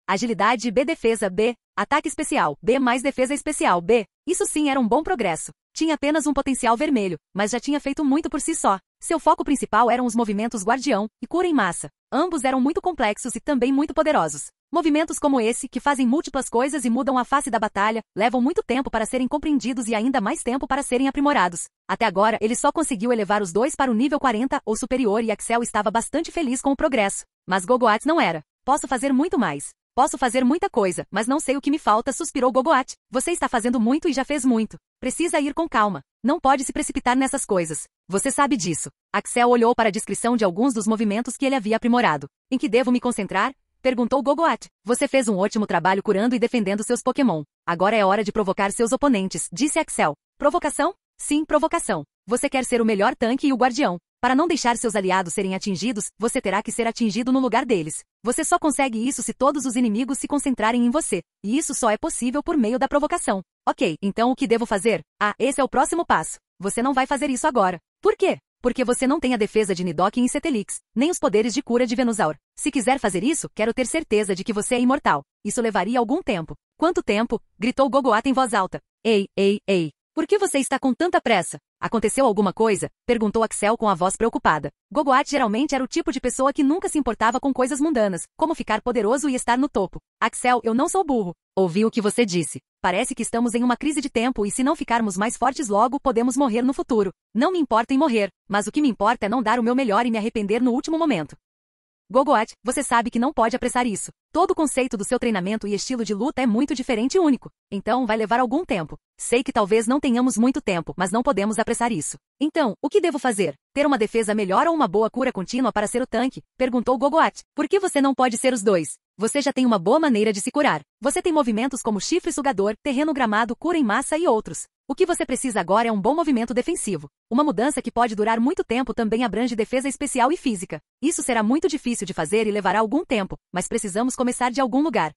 Agilidade, B defesa, B. Ataque especial, B mais defesa especial, B. Isso sim era um bom progresso. Tinha apenas um potencial vermelho, mas já tinha feito muito por si só. Seu foco principal eram os movimentos guardião e cura em massa. Ambos eram muito complexos e também muito poderosos. Movimentos como esse, que fazem múltiplas coisas e mudam a face da batalha, levam muito tempo para serem compreendidos e ainda mais tempo para serem aprimorados. Até agora, ele só conseguiu elevar os dois para o nível 40 ou superior e Axel estava bastante feliz com o progresso. Mas Gogoat não era. Posso fazer muito mais. Posso fazer muita coisa, mas não sei o que me falta, suspirou Gogoat. Você está fazendo muito e já fez muito. Precisa ir com calma. Não pode se precipitar nessas coisas. Você sabe disso. Axel olhou para a descrição de alguns dos movimentos que ele havia aprimorado. Em que devo me concentrar? Perguntou Gogoat. Você fez um ótimo trabalho curando e defendendo seus Pokémon. Agora é hora de provocar seus oponentes, disse Axel. Provocação? Sim, provocação. Você quer ser o melhor tanque e o guardião. Para não deixar seus aliados serem atingidos, você terá que ser atingido no lugar deles. Você só consegue isso se todos os inimigos se concentrarem em você. E isso só é possível por meio da provocação. Ok, então o que devo fazer? Ah, esse é o próximo passo. Você não vai fazer isso agora. Por quê? Porque você não tem a defesa de Nidoking e Cetelix, nem os poderes de cura de Venusaur. Se quiser fazer isso, quero ter certeza de que você é imortal. Isso levaria algum tempo. Quanto tempo? Gritou Gogoat em voz alta. Ei, ei, ei. Por que você está com tanta pressa? Aconteceu alguma coisa? Perguntou Axel com a voz preocupada. Gogoat geralmente era o tipo de pessoa que nunca se importava com coisas mundanas, como ficar poderoso e estar no topo. Axel, eu não sou burro. Ouvi o que você disse. Parece que estamos em uma crise de tempo e se não ficarmos mais fortes logo, podemos morrer no futuro. Não me importa em morrer, mas o que me importa é não dar o meu melhor e me arrepender no último momento. Gogoat, você sabe que não pode apressar isso. Todo o conceito do seu treinamento e estilo de luta é muito diferente e único. Então, vai levar algum tempo. Sei que talvez não tenhamos muito tempo, mas não podemos apressar isso. Então, o que devo fazer? Ter uma defesa melhor ou uma boa cura contínua para ser o tanque? Perguntou Gogoat. Por que você não pode ser os dois? Você já tem uma boa maneira de se curar. Você tem movimentos como chifre sugador, terreno gramado, cura em massa e outros. O que você precisa agora é um bom movimento defensivo. Uma mudança que pode durar muito tempo também abrange defesa especial e física. Isso será muito difícil de fazer e levará algum tempo, mas precisamos começar de algum lugar.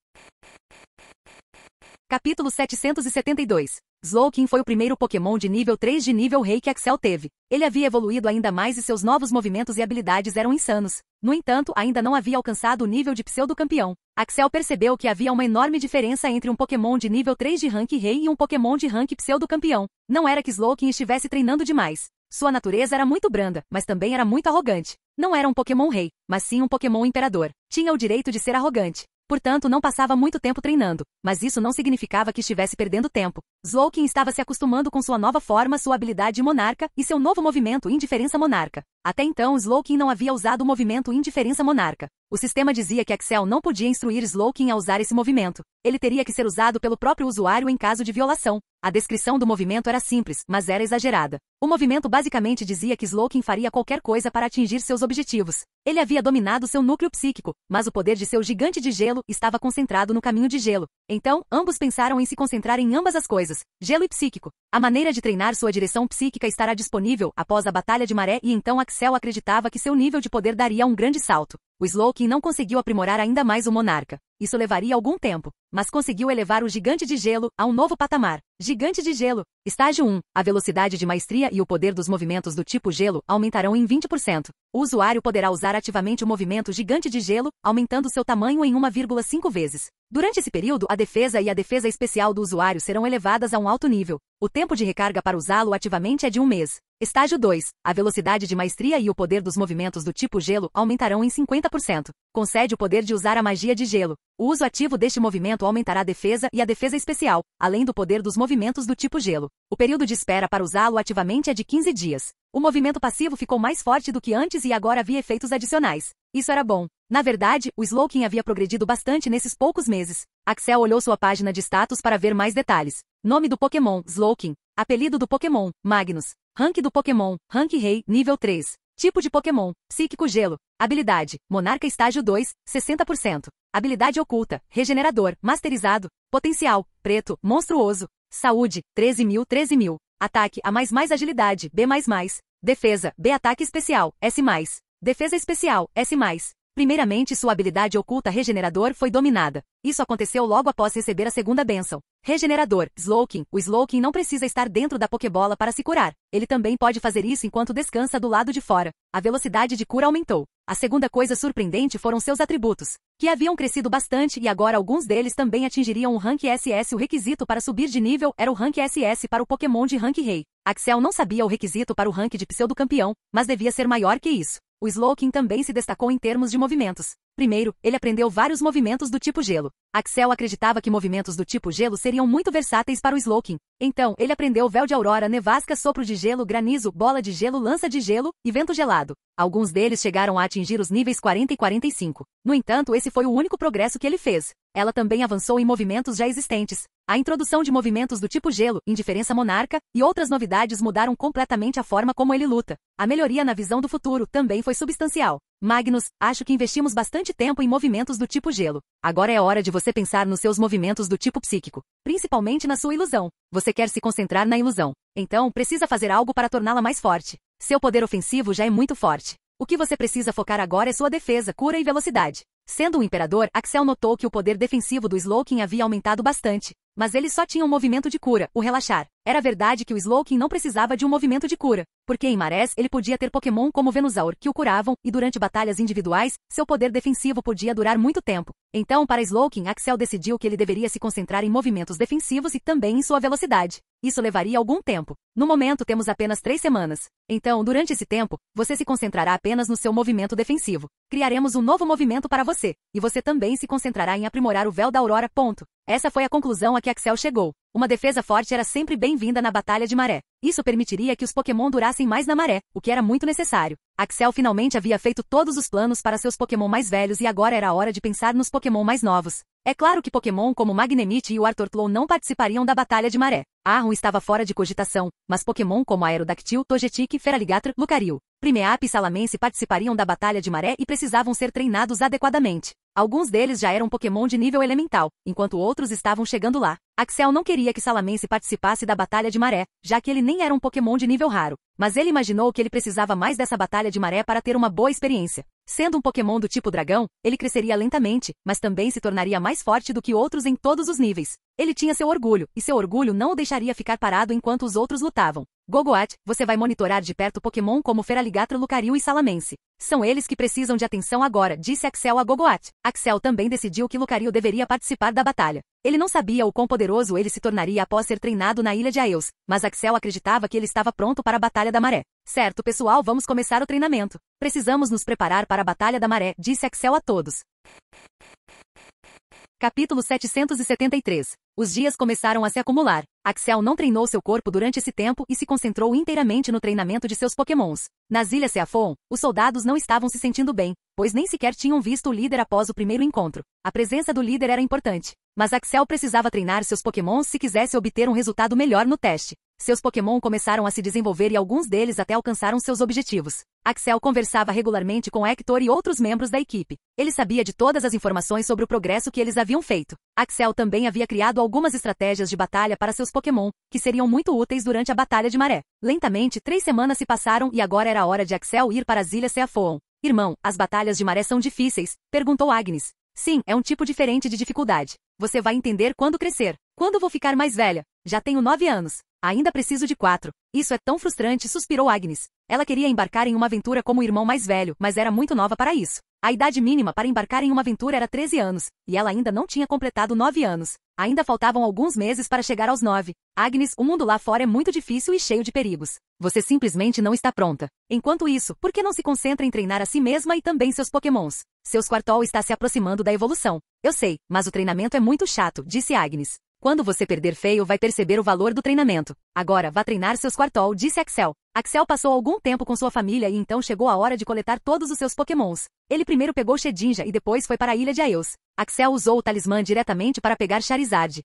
Capítulo 772. Slowking foi o primeiro Pokémon de nível 3 de nível Rei que Axel teve. Ele havia evoluído ainda mais e seus novos movimentos e habilidades eram insanos. No entanto, ainda não havia alcançado o nível de pseudo-campeão. Axel percebeu que havia uma enorme diferença entre um Pokémon de nível 3 de rank Rei e um Pokémon de rank pseudo-campeão. Não era que Slowking estivesse treinando demais. Sua natureza era muito branda, mas também era muito arrogante. Não era um Pokémon Rei, mas sim um Pokémon Imperador. Tinha o direito de ser arrogante. portanto não passava muito tempo treinando, mas isso não significava que estivesse perdendo tempo. Slowking estava se acostumando com sua nova forma, sua habilidade monarca e seu novo movimento indiferença monarca. Até então Slowking não havia usado o movimento indiferença monarca. O sistema dizia que Axel não podia instruir Slowking a usar esse movimento. Ele teria que ser usado pelo próprio usuário em caso de violação. A descrição do movimento era simples, mas era exagerada. O movimento basicamente dizia que Slowking faria qualquer coisa para atingir seus objetivos. Ele havia dominado seu núcleo psíquico, mas o poder de seu gigante de gelo estava concentrado no caminho de gelo. Então, ambos pensaram em se concentrar em ambas as coisas, gelo e psíquico. A maneira de treinar sua direção psíquica estará disponível após a Batalha de Maré e então Axel acreditava que seu nível de poder daria um grande salto. O Slowking não conseguiu aprimorar ainda mais o Monarca. Isso levaria algum tempo, mas conseguiu elevar o Gigante de Gelo a um novo patamar. Gigante de Gelo. Estágio 1. A velocidade de maestria e o poder dos movimentos do tipo Gelo aumentarão em 20%. O usuário poderá usar ativamente o movimento Gigante de Gelo, aumentando seu tamanho em 1,5 vezes. Durante esse período, a defesa e a defesa especial do usuário serão elevadas a um alto nível. O tempo de recarga para usá-lo ativamente é de 1 mês. Estágio 2. A velocidade de maestria e o poder dos movimentos do tipo Gelo aumentarão em 50%. Concede o poder de usar a magia de Gelo. O uso ativo deste movimento aumentará a defesa e a defesa especial, além do poder dos movimentos do tipo Gelo. O período de espera para usá-lo ativamente é de 15 dias. O movimento passivo ficou mais forte do que antes e agora havia efeitos adicionais. Isso era bom. Na verdade, o Slowking havia progredido bastante nesses poucos meses. Axel olhou sua página de status para ver mais detalhes. Nome do Pokémon, Slowking. Apelido do Pokémon, Magnus. Rank do Pokémon, Rank Rei, nível 3. Tipo de Pokémon, Psíquico Gelo. Habilidade, Monarca estágio 2, 60%. Habilidade oculta, Regenerador, Masterizado. Potencial, Preto, Monstruoso. Saúde, 13.000. Ataque, A++ agilidade, B++. Defesa, B ataque especial, S+. Defesa especial, S+. Primeiramente sua habilidade oculta Regenerador foi dominada. Isso aconteceu logo após receber a segunda bênção. Regenerador, Slowking. O Slowking não precisa estar dentro da Pokébola para se curar. Ele também pode fazer isso enquanto descansa do lado de fora. A velocidade de cura aumentou. A segunda coisa surpreendente foram seus atributos, que haviam crescido bastante e agora alguns deles também atingiriam o Rank SS. O requisito para subir de nível era o Rank SS para o Pokémon de Rank Rei. Axel não sabia o requisito para o rank de pseudo-campeão, mas devia ser maior que isso. O Slowking também se destacou em termos de movimentos. Primeiro, ele aprendeu vários movimentos do tipo Gelo. Axel acreditava que movimentos do tipo Gelo seriam muito versáteis para o Slowking. Então, ele aprendeu Véu de Aurora, Nevasca, Sopro de Gelo, Granizo, Bola de Gelo, Lança de Gelo e Vento Gelado. Alguns deles chegaram a atingir os níveis 40 e 45. No entanto, esse foi o único progresso que ele fez. Ela também avançou em movimentos já existentes. A introdução de movimentos do tipo Gelo, Indiferença Monarca e outras novidades mudaram completamente a forma como ele luta. A melhoria na visão do futuro também foi substancial. Magnus, acho que investimos bastante tempo em movimentos do tipo Gelo. Agora é hora de você pensar nos seus movimentos do tipo Psíquico, principalmente na sua ilusão. Você quer se concentrar na ilusão. Então, precisa fazer algo para torná-la mais forte. Seu poder ofensivo já é muito forte. O que você precisa focar agora é sua defesa, cura e velocidade. Sendo um imperador, Axel notou que o poder defensivo do Slowking havia aumentado bastante. Mas ele só tinha um movimento de cura, o Relaxar. Era verdade que o Slowking não precisava de um movimento de cura, porque em marés ele podia ter Pokémon como Venusaur que o curavam, e durante batalhas individuais, seu poder defensivo podia durar muito tempo. Então, para Slowking, Axel decidiu que ele deveria se concentrar em movimentos defensivos e também em sua velocidade. Isso levaria algum tempo. No momento temos apenas 3 semanas. Então, durante esse tempo, você se concentrará apenas no seu movimento defensivo. Criaremos um novo movimento para você, e você também se concentrará em aprimorar o Véu da Aurora. Essa foi a conclusão a que Axel chegou. Uma defesa forte era sempre bem-vinda na Batalha de Maré. Isso permitiria que os Pokémon durassem mais na maré, o que era muito necessário. Axel finalmente havia feito todos os planos para seus Pokémon mais velhos e agora era a hora de pensar nos Pokémon mais novos. É claro que Pokémon como Magnemite e o Artorclow não participariam da Batalha de Maré. Arron estava fora de cogitação, mas Pokémon como Aerodactyl, Togetic, Feraligatr, Lucario, Primeape e Salamence participariam da Batalha de Maré e precisavam ser treinados adequadamente. Alguns deles já eram Pokémon de nível elemental, enquanto outros estavam chegando lá. Axel não queria que Salamence participasse da Batalha de Maré, já que ele nem era um Pokémon de nível raro. Mas ele imaginou que ele precisava mais dessa Batalha de Maré para ter uma boa experiência. Sendo um Pokémon do tipo dragão, ele cresceria lentamente, mas também se tornaria mais forte do que outros em todos os níveis. Ele tinha seu orgulho, e seu orgulho não o deixaria ficar parado enquanto os outros lutavam. Gogoat, você vai monitorar de perto Pokémon como Feraligatr, Lucario e Salamence. São eles que precisam de atenção agora, disse Axel a Gogoat. Axel também decidiu que Lucario deveria participar da batalha. Ele não sabia o quão poderoso ele se tornaria após ser treinado na Ilha de Aeus, mas Axel acreditava que ele estava pronto para a Batalha da Maré. Certo, pessoal, vamos começar o treinamento. Precisamos nos preparar para a Batalha da Maré, disse Axel a todos. Capítulo 773. Os dias começaram a se acumular. Axel não treinou seu corpo durante esse tempo e se concentrou inteiramente no treinamento de seus pokémons. Nas Ilhas Seafon, os soldados não estavam se sentindo bem, pois nem sequer tinham visto o líder após o primeiro encontro. A presença do líder era importante, mas Axel precisava treinar seus pokémons se quisesse obter um resultado melhor no teste. Seus Pokémon começaram a se desenvolver e alguns deles até alcançaram seus objetivos. Axel conversava regularmente com Hector e outros membros da equipe. Ele sabia de todas as informações sobre o progresso que eles haviam feito. Axel também havia criado algumas estratégias de batalha para seus Pokémon, que seriam muito úteis durante a Batalha de Maré. Lentamente, 3 semanas se passaram e agora era a hora de Axel ir para as Ilhas Seafon. Irmão, as batalhas de maré são difíceis? Perguntou Agnes. Sim, é um tipo diferente de dificuldade. Você vai entender quando crescer. Quando vou ficar mais velha? Já tenho 9 anos. Ainda preciso de 4. Isso é tão frustrante, suspirou Agnes. Ela queria embarcar em uma aventura como o irmão mais velho, mas era muito nova para isso. A idade mínima para embarcar em uma aventura era 13 anos, e ela ainda não tinha completado 9 anos. Ainda faltavam alguns meses para chegar aos 9. Agnes, o mundo lá fora é muito difícil e cheio de perigos. Você simplesmente não está pronta. Enquanto isso, por que não se concentra em treinar a si mesma e também seus pokémons? Seu Squirtle está se aproximando da evolução. Eu sei, mas o treinamento é muito chato, disse Agnes. Quando você perder feio, vai perceber o valor do treinamento. Agora, vá treinar seus Squirtle, disse Axel. Axel passou algum tempo com sua família e então chegou a hora de coletar todos os seus pokémons. Ele primeiro pegou Shedinja e depois foi para a ilha de Aeus. Axel usou o talismã diretamente para pegar Charizard.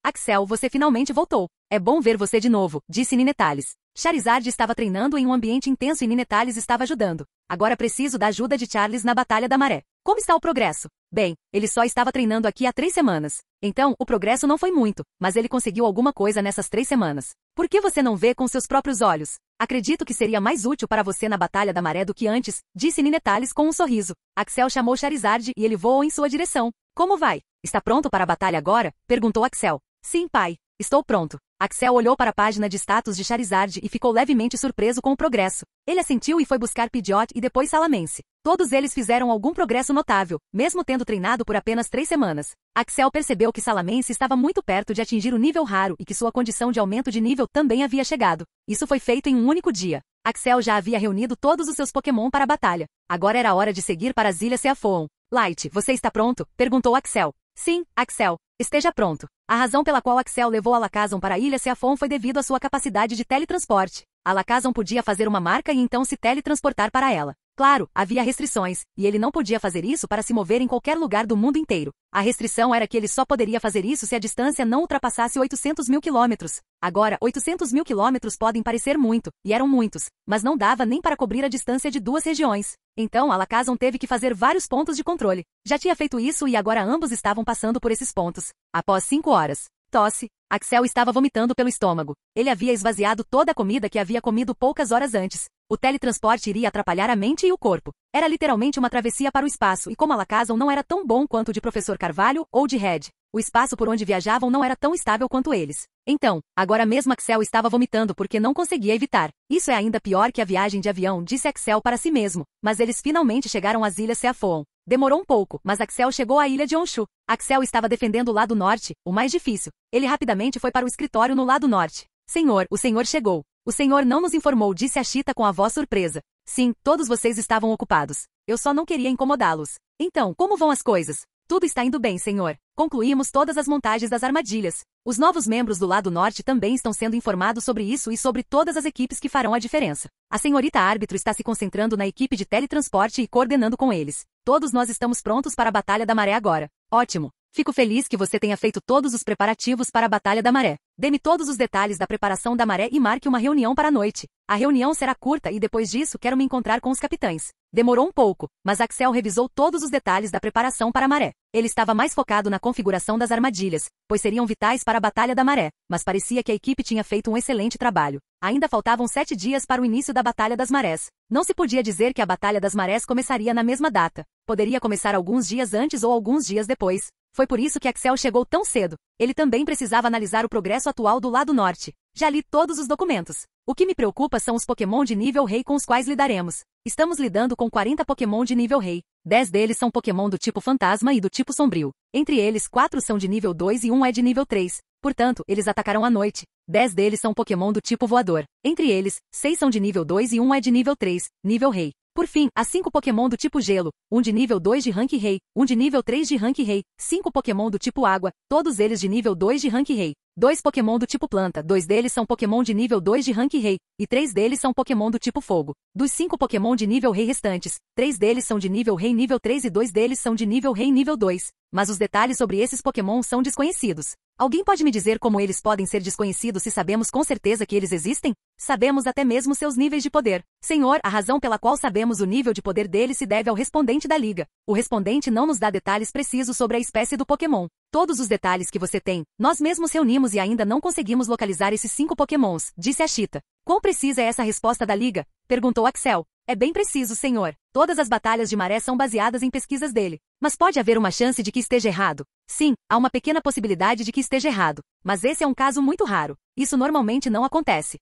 Axel, você finalmente voltou. É bom ver você de novo, disse Ninetales. Charizard estava treinando em um ambiente intenso e Ninetales estava ajudando. Agora preciso da ajuda de Charles na Batalha da Maré. Como está o progresso? Bem, ele só estava treinando aqui há 3 semanas. Então, o progresso não foi muito, mas ele conseguiu alguma coisa nessas 3 semanas. Por que você não vê com seus próprios olhos? Acredito que seria mais útil para você na Batalha da Maré do que antes, disse Ninetales com um sorriso. Axel chamou Charizard e ele voou em sua direção. Como vai? Está pronto para a batalha agora? Perguntou Axel. Sim, pai. Estou pronto. Axel olhou para a página de status de Charizard e ficou levemente surpreso com o progresso. Ele assentiu e foi buscar Pidgeot e depois Salamence. Todos eles fizeram algum progresso notável, mesmo tendo treinado por apenas 3 semanas. Axel percebeu que Salamence estava muito perto de atingir o nível raro e que sua condição de aumento de nível também havia chegado. Isso foi feito em um único dia. Axel já havia reunido todos os seus Pokémon para a batalha. Agora era hora de seguir para as Ilhas Seafon. Light, você está pronto? Perguntou Axel. Sim, Axel. Esteja pronto. A razão pela qual Axel levou Alakazam para a Ilha Seafon foi devido à sua capacidade de teletransporte. Alakazam podia fazer uma marca e então se teletransportar para ela. Claro, havia restrições, e ele não podia fazer isso para se mover em qualquer lugar do mundo inteiro. A restrição era que ele só poderia fazer isso se a distância não ultrapassasse 800 mil quilômetros. Agora, 800 mil quilômetros podem parecer muito, e eram muitos, mas não dava nem para cobrir a distância de 2 regiões. Então, Alakazam teve que fazer vários pontos de controle. Já tinha feito isso e agora ambos estavam passando por esses pontos. Após 5 horas. Tosse. Axel estava vomitando pelo estômago. Ele havia esvaziado toda a comida que havia comido poucas horas antes. O teletransporte iria atrapalhar a mente e o corpo. Era literalmente uma travessia para o espaço e como Alakazam não era tão bom quanto o de Professor Carvalho ou de Red, o espaço por onde viajavam não era tão estável quanto eles. Então, agora mesmo Axel estava vomitando porque não conseguia evitar. Isso é ainda pior que a viagem de avião, disse Axel para si mesmo. Mas eles finalmente chegaram às Ilhas Seafon. Demorou um pouco, mas Axel chegou à ilha de Honshu. Axel estava defendendo o lado norte, o mais difícil. Ele rapidamente foi para o escritório no lado norte. Senhor, o senhor chegou. O senhor não nos informou, disse a Cheetah com a voz surpresa. Sim, todos vocês estavam ocupados. Eu só não queria incomodá-los. Então, como vão as coisas? Tudo está indo bem, senhor. Concluímos todas as montagens das armadilhas. Os novos membros do lado norte também estão sendo informados sobre isso e sobre todas as equipes que farão a diferença. A senhorita árbitro está se concentrando na equipe de teletransporte e coordenando com eles. Todos nós estamos prontos para a Batalha da Maré agora. Ótimo. Fico feliz que você tenha feito todos os preparativos para a Batalha da Maré. Dê-me todos os detalhes da preparação da maré e marque uma reunião para a noite. A reunião será curta e depois disso quero me encontrar com os capitães. Demorou um pouco, mas Axel revisou todos os detalhes da preparação para a maré. Ele estava mais focado na configuração das armadilhas, pois seriam vitais para a Batalha da Maré, mas parecia que a equipe tinha feito um excelente trabalho. Ainda faltavam 7 dias para o início da Batalha das Marés. Não se podia dizer que a Batalha das Marés começaria na mesma data. Poderia começar alguns dias antes ou alguns dias depois. Foi por isso que Axel chegou tão cedo. Ele também precisava analisar o progresso atual do lado norte. Já li todos os documentos. O que me preocupa são os Pokémon de nível Rei com os quais lidaremos. Estamos lidando com 40 Pokémon de nível Rei. 10 deles são Pokémon do tipo Fantasma e do tipo Sombrio. Entre eles, 4 são de nível 2 e 1 é de nível 3. Portanto, eles atacarão à noite. 10 deles são Pokémon do tipo Voador. Entre eles, 6 são de nível 2 e 1 é de nível 3, nível Rei. Por fim, há 5 Pokémon do tipo Gelo, um de nível 2 de Rank Rei, um de nível 3 de Rank Rei, 5 Pokémon do tipo Água, todos eles de nível 2 de Rank Rei. 2 Pokémon do tipo Planta, 2 deles são Pokémon de nível 2 de Rank Rei, e 3 deles são Pokémon do tipo Fogo. Dos 5 Pokémon de nível Rei restantes, 3 deles são de nível Rei nível 3 e 2 deles são de nível Rei nível 2. Mas os detalhes sobre esses Pokémon são desconhecidos. Alguém pode me dizer como eles podem ser desconhecidos se sabemos com certeza que eles existem? Sabemos até mesmo seus níveis de poder. Senhor, a razão pela qual sabemos o nível de poder deles se deve ao respondente da liga. O respondente não nos dá detalhes precisos sobre a espécie do Pokémon. Todos os detalhes que você tem, nós mesmos reunimos e ainda não conseguimos localizar esses 5 Pokémons, disse a Cheetah. Quão precisa é essa resposta da liga? Perguntou Axel. É bem preciso, senhor. Todas as batalhas de Maré são baseadas em pesquisas dele. Mas pode haver uma chance de que esteja errado? Sim, há uma pequena possibilidade de que esteja errado. Mas esse é um caso muito raro. Isso normalmente não acontece.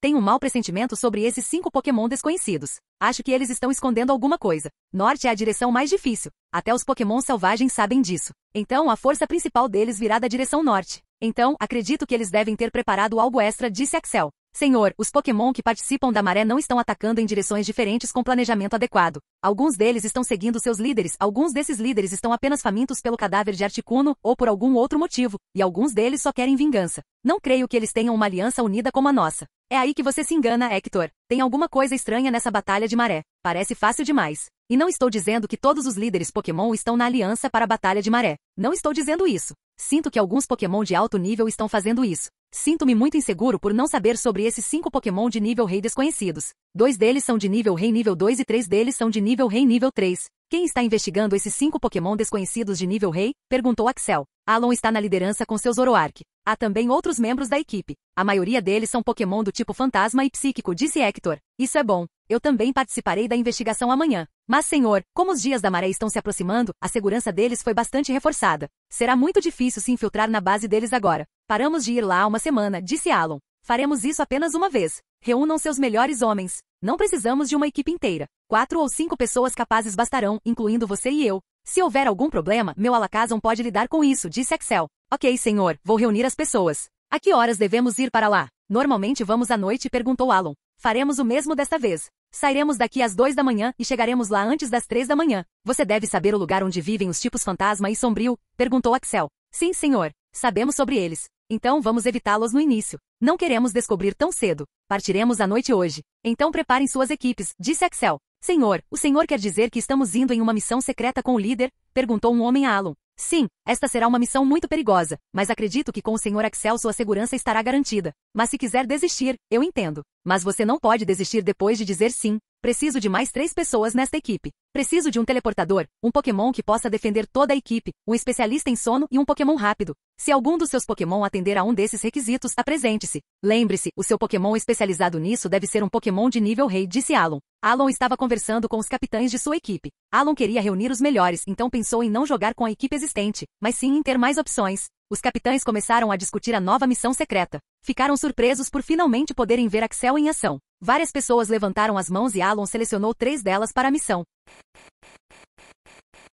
Tenho um mau pressentimento sobre esses 5 Pokémon desconhecidos. Acho que eles estão escondendo alguma coisa. Norte é a direção mais difícil. Até os Pokémon selvagens sabem disso. Então a força principal deles virá da direção norte. Então, acredito que eles devem ter preparado algo extra, disse Axel. Senhor, os Pokémon que participam da Maré não estão atacando em direções diferentes com planejamento adequado. Alguns deles estão seguindo seus líderes, alguns desses líderes estão apenas famintos pelo cadáver de Articuno, ou por algum outro motivo, e alguns deles só querem vingança. Não creio que eles tenham uma aliança unida como a nossa. É aí que você se engana, Hector. Tem alguma coisa estranha nessa batalha de Maré. Parece fácil demais. E não estou dizendo que todos os líderes Pokémon estão na aliança para a batalha de Maré. Não estou dizendo isso. Sinto que alguns Pokémon de alto nível estão fazendo isso. Sinto-me muito inseguro por não saber sobre esses 5 Pokémon de nível Rei desconhecidos. 2 deles são de nível Rei nível 2 e 3 deles são de nível Rei nível 3. Quem está investigando esses 5 Pokémon desconhecidos de nível Rei? Perguntou Axel. Alon está na liderança com seu Zoroark. Há também outros membros da equipe. A maioria deles são Pokémon do tipo Fantasma e Psíquico, disse Hector. Isso é bom. Eu também participarei da investigação amanhã. Mas, senhor, como os dias da Maré estão se aproximando, a segurança deles foi bastante reforçada. Será muito difícil se infiltrar na base deles agora. Paramos de ir lá há uma semana, disse Alon. Faremos isso apenas uma vez. Reúnam seus melhores homens. Não precisamos de uma equipe inteira. 4 ou 5 pessoas capazes bastarão, incluindo você e eu. Se houver algum problema, meu Alakazam pode lidar com isso, disse Axel. Ok, senhor, vou reunir as pessoas. A que horas devemos ir para lá? Normalmente vamos à noite, perguntou Alon. Faremos o mesmo desta vez. Sairemos daqui às 2 da manhã e chegaremos lá antes das 3 da manhã. Você deve saber o lugar onde vivem os tipos fantasma e sombrio? Perguntou Axel. Sim, senhor. Sabemos sobre eles. Então vamos evitá-los no início. Não queremos descobrir tão cedo. Partiremos à noite hoje. Então preparem suas equipes, disse Axel. Senhor, o senhor quer dizer que estamos indo em uma missão secreta com o líder? Perguntou um homem a Alon. Sim, esta será uma missão muito perigosa, mas acredito que com o Sr. Axel sua segurança estará garantida. Mas se quiser desistir, eu entendo. Mas você não pode desistir depois de dizer sim. Preciso de mais 3 pessoas nesta equipe. Preciso de um teleportador, um Pokémon que possa defender toda a equipe, um especialista em sono e um Pokémon rápido. Se algum dos seus Pokémon atender a um desses requisitos, apresente-se. Lembre-se, o seu Pokémon especializado nisso deve ser um Pokémon de nível Rei, disse Alon. Alon estava conversando com os capitães de sua equipe. Alon queria reunir os melhores, então pensou em não jogar com a equipe existente, mas sim em ter mais opções. Os capitães começaram a discutir a nova missão secreta. Ficaram surpresos por finalmente poderem ver Axel em ação. Várias pessoas levantaram as mãos e Alon selecionou 3 delas para a missão.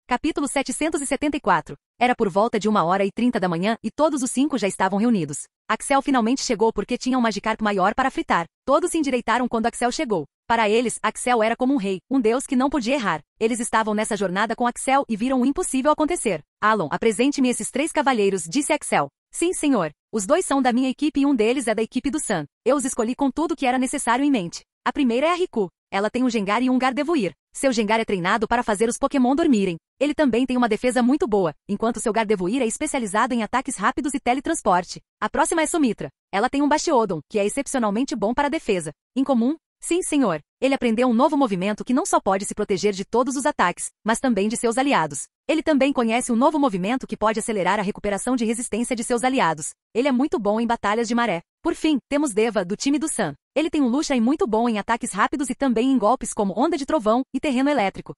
Capítulo 774. Era por volta de 1h30 da manhã e todos os 5 já estavam reunidos. Axel finalmente chegou porque tinha um Magikarp maior para fritar. Todos se endireitaram quando Axel chegou. Para eles, Axel era como um rei, um deus que não podia errar. Eles estavam nessa jornada com Axel e viram o impossível acontecer. Alon, apresente-me esses 3 cavalheiros, disse Axel. Sim, senhor. Os 2 são da minha equipe e um deles é da equipe do Sun. Eu os escolhi com tudo que era necessário em mente. A primeira é a Riku. Ela tem um Gengar e um Gardevoir. Seu Gengar é treinado para fazer os Pokémon dormirem. Ele também tem uma defesa muito boa, enquanto seu Gardevoir é especializado em ataques rápidos e teletransporte. A próxima é Sumitra. Ela tem um Bastiodon, que é excepcionalmente bom para a defesa. Incomum? Sim, senhor. Ele aprendeu um novo movimento que não só pode se proteger de todos os ataques, mas também de seus aliados. Ele também conhece um novo movimento que pode acelerar a recuperação de resistência de seus aliados. Ele é muito bom em batalhas de maré. Por fim, temos Deva, do time do Sun. Ele tem um Luxray muito bom em ataques rápidos e também em golpes como Onda de Trovão e Terreno Elétrico.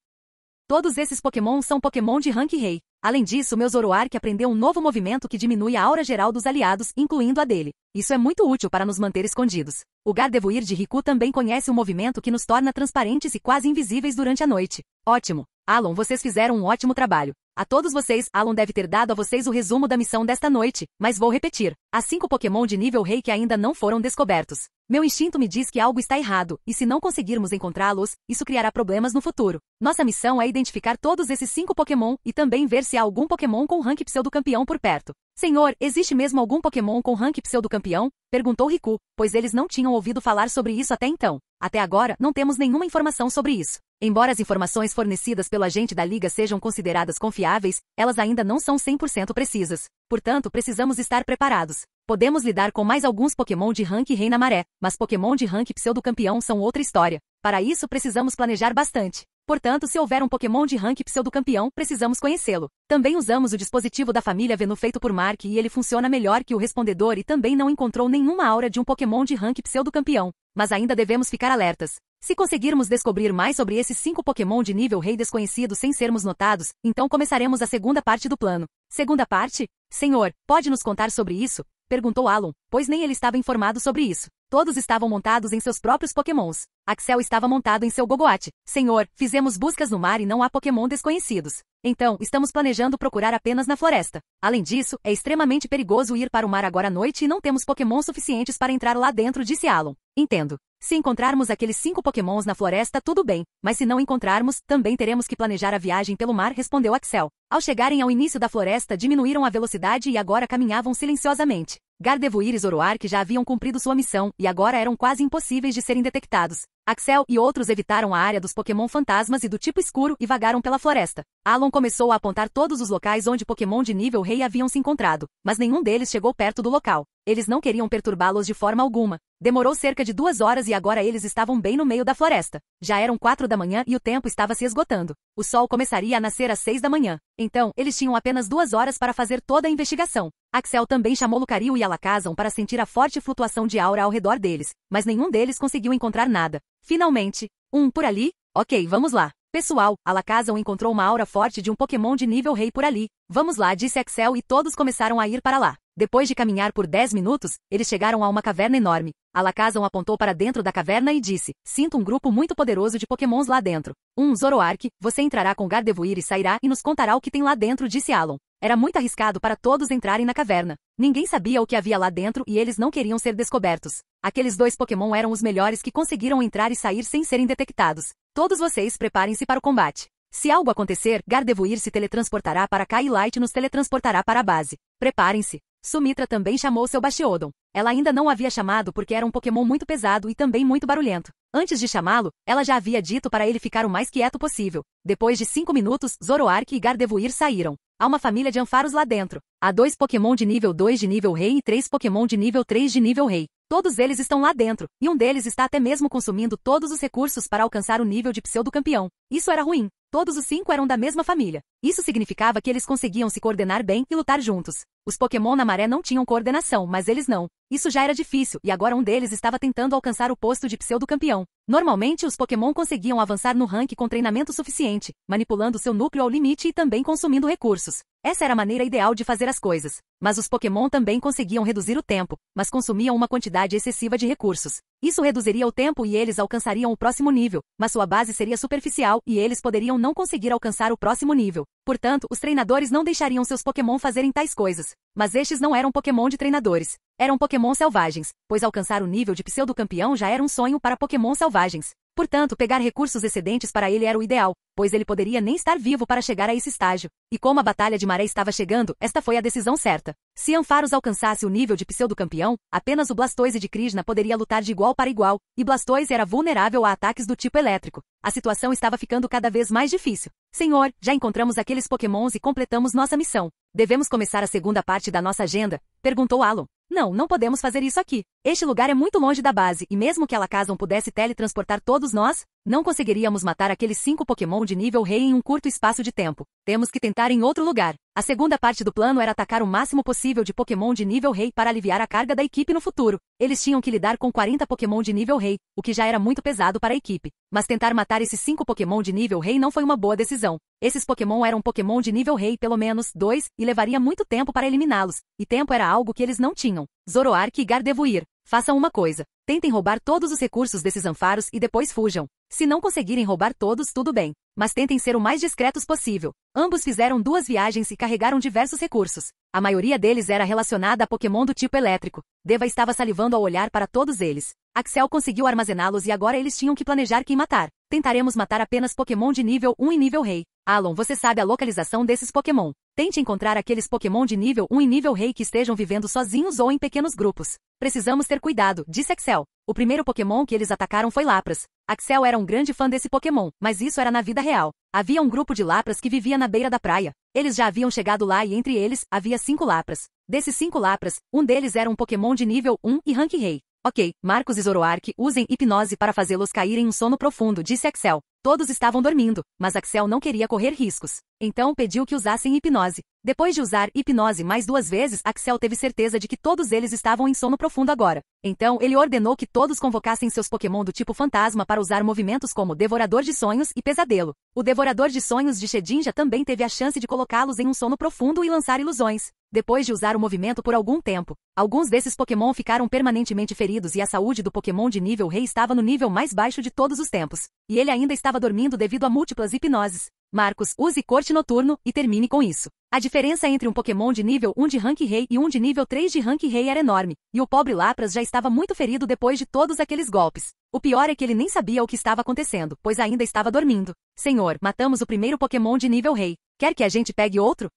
Todos esses Pokémon são Pokémon de Rank Rei. Além disso, meu Zoroark aprendeu um novo movimento que diminui a aura geral dos aliados, incluindo a dele. Isso é muito útil para nos manter escondidos. O Gardevoir de Riku também conhece um movimento que nos torna transparentes e quase invisíveis durante a noite. Ótimo! Alon, vocês fizeram um ótimo trabalho. A todos vocês, Alon deve ter dado a vocês o resumo da missão desta noite, mas vou repetir. Há 5 Pokémon de nível Rei que ainda não foram descobertos. Meu instinto me diz que algo está errado, e se não conseguirmos encontrá-los, isso criará problemas no futuro. Nossa missão é identificar todos esses 5 Pokémon e também ver se há algum Pokémon com rank pseudocampeão por perto. Senhor, existe mesmo algum Pokémon com rank pseudocampeão? Perguntou Riku, pois eles não tinham ouvido falar sobre isso até então. Até agora, não temos nenhuma informação sobre isso. Embora as informações fornecidas pelo agente da Liga sejam consideradas confiáveis, elas ainda não são 100% precisas. Portanto, precisamos estar preparados. Podemos lidar com mais alguns Pokémon de rank Rei na Maré, mas Pokémon de rank pseudocampeão são outra história. Para isso, precisamos planejar bastante. Portanto, se houver um Pokémon de rank pseudocampeão, precisamos conhecê-lo. Também usamos o dispositivo da família Venu feito por Mark e ele funciona melhor que o respondedor e também não encontrou nenhuma aura de um Pokémon de rank pseudocampeão. Mas ainda devemos ficar alertas. Se conseguirmos descobrir mais sobre esses 5 Pokémon de nível Rei desconhecido sem sermos notados, então começaremos a segunda parte do plano. Segunda parte? Senhor, pode nos contar sobre isso? Perguntou Alon, pois nem ele estava informado sobre isso. Todos estavam montados em seus próprios Pokémons. Axel estava montado em seu Gogoat. Senhor, fizemos buscas no mar e não há Pokémon desconhecidos. Então, estamos planejando procurar apenas na floresta. Além disso, é extremamente perigoso ir para o mar agora à noite e não temos Pokémon suficientes para entrar lá dentro, disse Alon. Entendo. Se encontrarmos aqueles 5 Pokémons na floresta, tudo bem, mas se não encontrarmos, também teremos que planejar a viagem pelo mar, respondeu Axel. Ao chegarem ao início da floresta, diminuíram a velocidade e agora caminhavam silenciosamente. Gardevoir e Zoroark já haviam cumprido sua missão e agora eram quase impossíveis de serem detectados. Axel e outros evitaram a área dos Pokémon fantasmas e do tipo escuro e vagaram pela floresta. Alon começou a apontar todos os locais onde Pokémon de nível Rei haviam se encontrado, mas nenhum deles chegou perto do local. Eles não queriam perturbá-los de forma alguma. Demorou cerca de 2 horas e agora eles estavam bem no meio da floresta. Já eram 4 da manhã e o tempo estava se esgotando. O sol começaria a nascer às 6 da manhã. Então, eles tinham apenas 2 horas para fazer toda a investigação. Axel também chamou Lucario e Alakazam para sentir a forte flutuação de aura ao redor deles, mas nenhum deles conseguiu encontrar nada. Finalmente, por ali? Ok, vamos lá. Pessoal, Alakazam encontrou uma aura forte de um Pokémon de nível Rei por ali. Vamos lá, disse Axel e todos começaram a ir para lá. Depois de caminhar por 10 minutos, eles chegaram a uma caverna enorme. Alakazam apontou para dentro da caverna e disse, sinto um grupo muito poderoso de Pokémons lá dentro. Zoroark, você entrará com Gardevoir e sairá e nos contará o que tem lá dentro, disse Alon. Era muito arriscado para todos entrarem na caverna. Ninguém sabia o que havia lá dentro e eles não queriam ser descobertos. Aqueles 2 Pokémon eram os melhores que conseguiram entrar e sair sem serem detectados. Todos vocês preparem-se para o combate. Se algo acontecer, Gardevoir se teletransportará para cá e Light nos teletransportará para a base. Preparem-se. Sumitra também chamou seu Bastiodon. Ela ainda não havia chamado porque era um Pokémon muito pesado e também muito barulhento. Antes de chamá-lo, ela já havia dito para ele ficar o mais quieto possível. Depois de 5 minutos, Zoroark e Gardevoir saíram. Há uma família de Ampharos lá dentro. Há 2 Pokémon de nível 2 de nível Rei e 3 Pokémon de nível 3 de nível Rei. Todos eles estão lá dentro, e um deles está até mesmo consumindo todos os recursos para alcançar o nível de pseudocampeão. Isso era ruim. Todos os 5 eram da mesma família. Isso significava que eles conseguiam se coordenar bem e lutar juntos. Os Pokémon na maré não tinham coordenação, mas eles não. Isso já era difícil, e agora um deles estava tentando alcançar o posto de pseudocampeão. Normalmente, os Pokémon conseguiam avançar no rank com treinamento suficiente, manipulando seu núcleo ao limite e também consumindo recursos. Essa era a maneira ideal de fazer as coisas. Mas os Pokémon também conseguiam reduzir o tempo, mas consumiam uma quantidade excessiva de recursos. Isso reduziria o tempo e eles alcançariam o próximo nível, mas sua base seria superficial e eles poderiam não conseguir alcançar o próximo nível. Portanto, os treinadores não deixariam seus Pokémon fazerem tais coisas. Mas estes não eram Pokémon de treinadores. Eram Pokémon selvagens, pois alcançar o nível de pseudocampeão já era um sonho para Pokémon selvagens. Portanto, pegar recursos excedentes para ele era o ideal, pois ele poderia nem estar vivo para chegar a esse estágio. E como a Batalha de Maré estava chegando, esta foi a decisão certa. Se Ampharos alcançasse o nível de pseudocampeão, apenas o Blastoise de Krishna poderia lutar de igual para igual, e Blastoise era vulnerável a ataques do tipo elétrico. A situação estava ficando cada vez mais difícil. Senhor, já encontramos aqueles Pokémons e completamos nossa missão. Devemos começar a segunda parte da nossa agenda? Perguntou Alon. Não podemos fazer isso aqui. Este lugar é muito longe da base, e mesmo que Alakazam pudesse teletransportar todos nós, não conseguiríamos matar aqueles 5 Pokémon de nível Rei em um curto espaço de tempo. Temos que tentar em outro lugar. A segunda parte do plano era atacar o máximo possível de Pokémon de nível Rei para aliviar a carga da equipe no futuro. Eles tinham que lidar com 40 Pokémon de nível Rei, o que já era muito pesado para a equipe. Mas tentar matar esses 5 Pokémon de nível Rei não foi uma boa decisão. Esses Pokémon eram Pokémon de nível Rei pelo menos 2, e levaria muito tempo para eliminá-los. E tempo era algo que eles não tinham. Zoroark e Gardevoir. Façam uma coisa. Tentem roubar todos os recursos desses anfaros e depois fujam. Se não conseguirem roubar todos, tudo bem. Mas tentem ser o mais discretos possível. Ambos fizeram 2 viagens e carregaram diversos recursos. A maioria deles era relacionada a Pokémon do tipo elétrico. Deva estava salivando ao olhar para todos eles. Axel conseguiu armazená-los e agora eles tinham que planejar quem matar. Tentaremos matar apenas Pokémon de nível 1 e nível Rei. Alon, você sabe a localização desses Pokémon. Tente encontrar aqueles Pokémon de nível 1 e nível Rei que estejam vivendo sozinhos ou em pequenos grupos. Precisamos ter cuidado, disse Axel. O primeiro Pokémon que eles atacaram foi Lapras. Axel era um grande fã desse Pokémon, mas isso era na vida real. Havia um grupo de Lapras que vivia na beira da praia. Eles já haviam chegado lá e entre eles, havia 5 Lapras. Desses 5 Lapras, um deles era um Pokémon de nível 1 e Rank Rei. Ok, Marcos e Zoroark, usem hipnose para fazê-los cair em um sono profundo, disse Axel. Todos estavam dormindo, mas Axel não queria correr riscos. Então pediu que usassem hipnose. Depois de usar hipnose mais 2 vezes, Axel teve certeza de que todos eles estavam em sono profundo agora. Então ele ordenou que todos convocassem seus Pokémon do tipo fantasma para usar movimentos como Devorador de Sonhos e Pesadelo. O Devorador de Sonhos de Shedinja também teve a chance de colocá-los em um sono profundo e lançar ilusões. Depois de usar o movimento por algum tempo, alguns desses Pokémon ficaram permanentemente feridos e a saúde do Pokémon de nível Rei estava no nível mais baixo de todos os tempos. E ele ainda estava dormindo devido a múltiplas hipnoses. Marcos, use Corte Noturno e termine com isso. A diferença entre um Pokémon de nível 1 de Rank Rei e um de nível 3 de Rank Rei era enorme, e o pobre Lapras já estava muito ferido depois de todos aqueles golpes. O pior é que ele nem sabia o que estava acontecendo, pois ainda estava dormindo. Senhor, matamos o primeiro Pokémon de nível Rei. Quer que a gente pegue outro?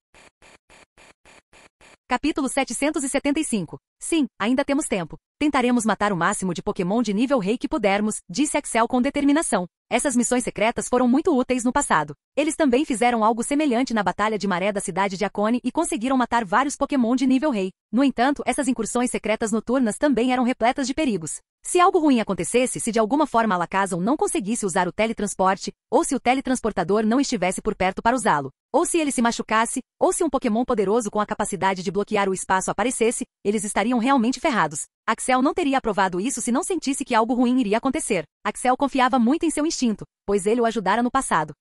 Capítulo 775. Sim, ainda temos tempo. Tentaremos matar o máximo de Pokémon de nível Rei que pudermos, disse Axel com determinação. Essas missões secretas foram muito úteis no passado. Eles também fizeram algo semelhante na Batalha de Maré da cidade de Akone e conseguiram matar vários Pokémon de nível Rei. No entanto, essas incursões secretas noturnas também eram repletas de perigos. Se algo ruim acontecesse, se de alguma forma Alakazam não conseguisse usar o teletransporte, ou se o teletransportador não estivesse por perto para usá-lo, ou se ele se machucasse, ou se um Pokémon poderoso com a capacidade de bloquear o espaço aparecesse, eles estariam realmente ferrados. Axel não teria aprovado isso se não sentisse que algo ruim iria acontecer. Axel confiava muito em seu instinto, pois ele o ajudara no passado.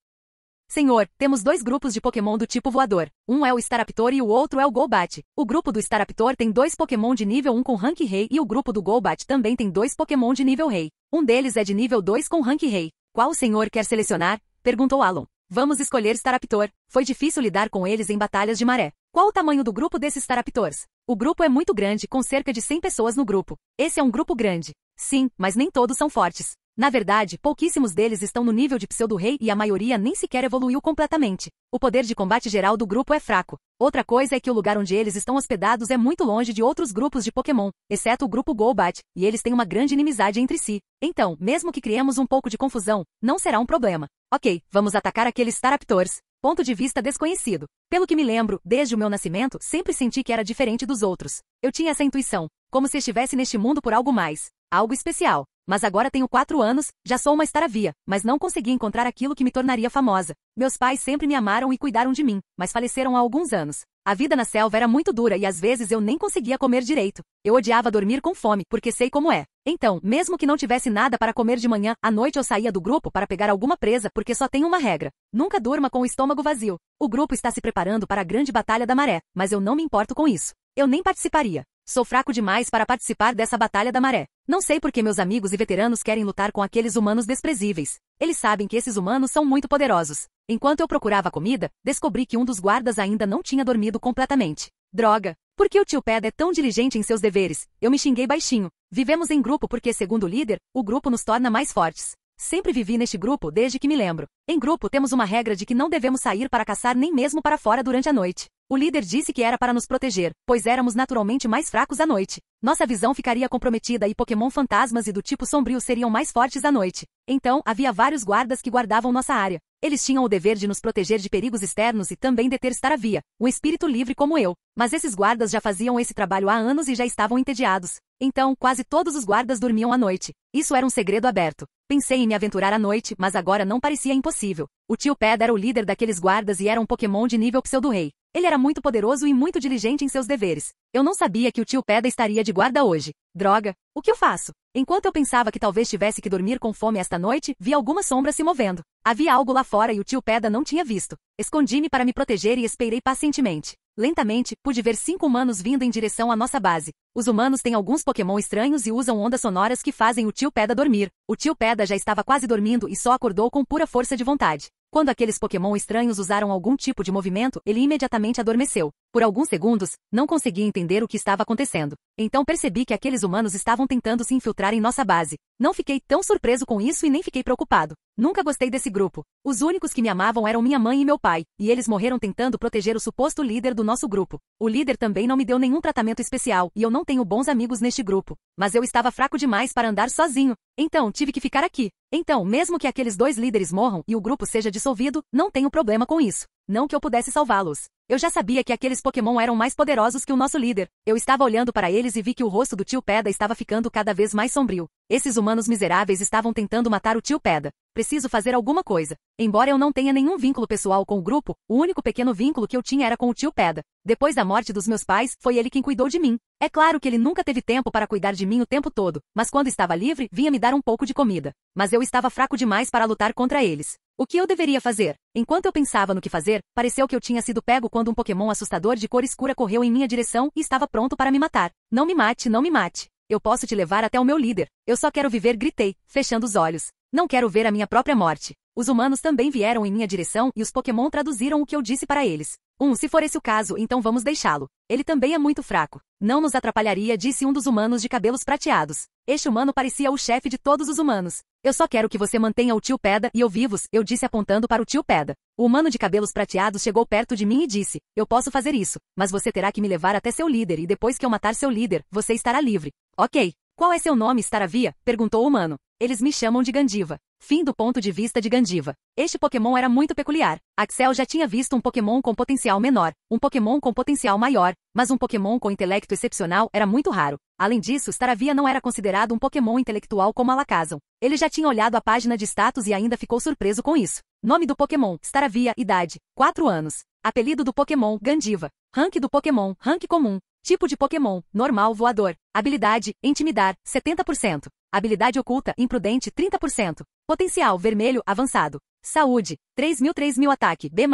Senhor, temos 2 grupos de Pokémon do tipo voador. Um é o Staraptor e o outro é o Golbat. O grupo do Staraptor tem 2 Pokémon de nível 1 com Rank Rei e o grupo do Golbat também tem 2 Pokémon de nível Rei. Um deles é de nível 2 com Rank Rei. Qual o senhor quer selecionar? Perguntou Alon. Vamos escolher Staraptor. Foi difícil lidar com eles em batalhas de maré. Qual o tamanho do grupo desses Staraptors? O grupo é muito grande, com cerca de 100 pessoas no grupo. Esse é um grupo grande. Sim, mas nem todos são fortes. Na verdade, pouquíssimos deles estão no nível de Pseudo-Rei e a maioria nem sequer evoluiu completamente. O poder de combate geral do grupo é fraco. Outra coisa é que o lugar onde eles estão hospedados é muito longe de outros grupos de Pokémon, exceto o grupo Golbat, e eles têm uma grande inimizade entre si. Então, mesmo que criemos um pouco de confusão, não será um problema. Ok, vamos atacar aqueles Staraptors. Ponto de vista desconhecido. Pelo que me lembro, desde o meu nascimento, sempre senti que era diferente dos outros. Eu tinha essa intuição, como se estivesse neste mundo por algo mais, algo especial. Mas agora tenho 4 anos, já sou uma Staravia, mas não consegui encontrar aquilo que me tornaria famosa. Meus pais sempre me amaram e cuidaram de mim, mas faleceram há alguns anos. A vida na selva era muito dura e às vezes eu nem conseguia comer direito. Eu odiava dormir com fome, porque sei como é. Então, mesmo que não tivesse nada para comer de manhã, à noite eu saía do grupo para pegar alguma presa, porque só tem uma regra. Nunca durma com o estômago vazio. O grupo está se preparando para a grande batalha da maré, mas eu não me importo com isso. Eu nem participaria. Sou fraco demais para participar dessa batalha da maré. Não sei por que meus amigos e veteranos querem lutar com aqueles humanos desprezíveis. Eles sabem que esses humanos são muito poderosos. Enquanto eu procurava comida, descobri que um dos guardas ainda não tinha dormido completamente. Droga! Por que o tio Peda é tão diligente em seus deveres? Eu me xinguei baixinho. Vivemos em grupo porque, segundo o líder, o grupo nos torna mais fortes. Sempre vivi neste grupo desde que me lembro. Em grupo temos uma regra de que não devemos sair para caçar nem mesmo para fora durante a noite. O líder disse que era para nos proteger, pois éramos naturalmente mais fracos à noite. Nossa visão ficaria comprometida e Pokémon fantasmas e do tipo sombrio seriam mais fortes à noite. Então, havia vários guardas que guardavam nossa área. Eles tinham o dever de nos proteger de perigos externos e também deter Staravia, um espírito livre como eu. Mas esses guardas já faziam esse trabalho há anos e já estavam entediados. Então, quase todos os guardas dormiam à noite. Isso era um segredo aberto. Pensei em me aventurar à noite, mas agora não parecia impossível. O tio Peda era o líder daqueles guardas e era um Pokémon de nível Pseudo-Rei. Ele era muito poderoso e muito diligente em seus deveres. Eu não sabia que o tio Peda estaria de guarda hoje. Droga! O que eu faço? Enquanto eu pensava que talvez tivesse que dormir com fome esta noite, vi algumas sombras se movendo. Havia algo lá fora e o tio Peda não tinha visto. Escondi-me para me proteger e esperei pacientemente. Lentamente, pude ver 5 humanos vindo em direção à nossa base. Os humanos têm alguns Pokémon estranhos e usam ondas sonoras que fazem o tio Peda dormir. O tio Peda já estava quase dormindo e só acordou com pura força de vontade. Quando aqueles Pokémon estranhos usaram algum tipo de movimento, ele imediatamente adormeceu. Por alguns segundos, não conseguia entender o que estava acontecendo. Então percebi que aqueles humanos estavam tentando se infiltrar em nossa base. Não fiquei tão surpreso com isso e nem fiquei preocupado. Nunca gostei desse grupo. Os únicos que me amavam eram minha mãe e meu pai, e eles morreram tentando proteger o suposto líder do nosso grupo. O líder também não me deu nenhum tratamento especial, e eu não tenho bons amigos neste grupo. Mas eu estava fraco demais para andar sozinho. Então, tive que ficar aqui. Então, mesmo que aqueles 2 líderes morram e o grupo seja dissolvido, não tenho problema com isso. Não que eu pudesse salvá-los. Eu já sabia que aqueles Pokémon eram mais poderosos que o nosso líder. Eu estava olhando para eles e vi que o rosto do tio Peda estava ficando cada vez mais sombrio. Esses humanos miseráveis estavam tentando matar o tio Peda. Preciso fazer alguma coisa. Embora eu não tenha nenhum vínculo pessoal com o grupo, o único pequeno vínculo que eu tinha era com o tio Peda. Depois da morte dos meus pais, foi ele quem cuidou de mim. É claro que ele nunca teve tempo para cuidar de mim o tempo todo, mas quando estava livre, vinha me dar um pouco de comida. Mas eu estava fraco demais para lutar contra eles. O que eu deveria fazer? Enquanto eu pensava no que fazer, pareceu que eu tinha sido pego quando um Pokémon assustador de cor escura correu em minha direção e estava pronto para me matar. Não me mate, não me mate. Eu posso te levar até o meu líder. Eu só quero viver, gritei, fechando os olhos. Não quero ver a minha própria morte. Os humanos também vieram em minha direção e os Pokémon traduziram o que eu disse para eles. Se for esse o caso, então vamos deixá-lo. Ele também é muito fraco. Não nos atrapalharia, disse um dos humanos de cabelos prateados. Este humano parecia o chefe de todos os humanos. Eu só quero que você mantenha o tio Peda e eu vivos, eu disse apontando para o tio Peda. O humano de cabelos prateados chegou perto de mim e disse, eu posso fazer isso, mas você terá que me levar até seu líder e depois que eu matar seu líder, você estará livre. Ok. Qual é seu nome, Staravia? Perguntou o humano. Eles me chamam de Gandiva. Fim do ponto de vista de Gandiva. Este Pokémon era muito peculiar. Axel já tinha visto um Pokémon com potencial menor, um Pokémon com potencial maior, mas um Pokémon com intelecto excepcional era muito raro. Além disso, Staravia não era considerado um Pokémon intelectual como Alakazam. Ele já tinha olhado a página de status e ainda ficou surpreso com isso. Nome do Pokémon, Staravia, idade, 4 anos. Apelido do Pokémon, Gandiva. Rank do Pokémon, rank comum. Tipo de Pokémon, normal, voador. Habilidade, intimidar, 70%. Habilidade oculta, imprudente, 30%. Potencial, vermelho, avançado. Saúde, 3.000 ataque, B+.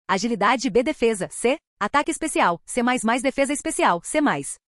Agilidade, B defesa, C. Ataque especial, C++ defesa especial, C+.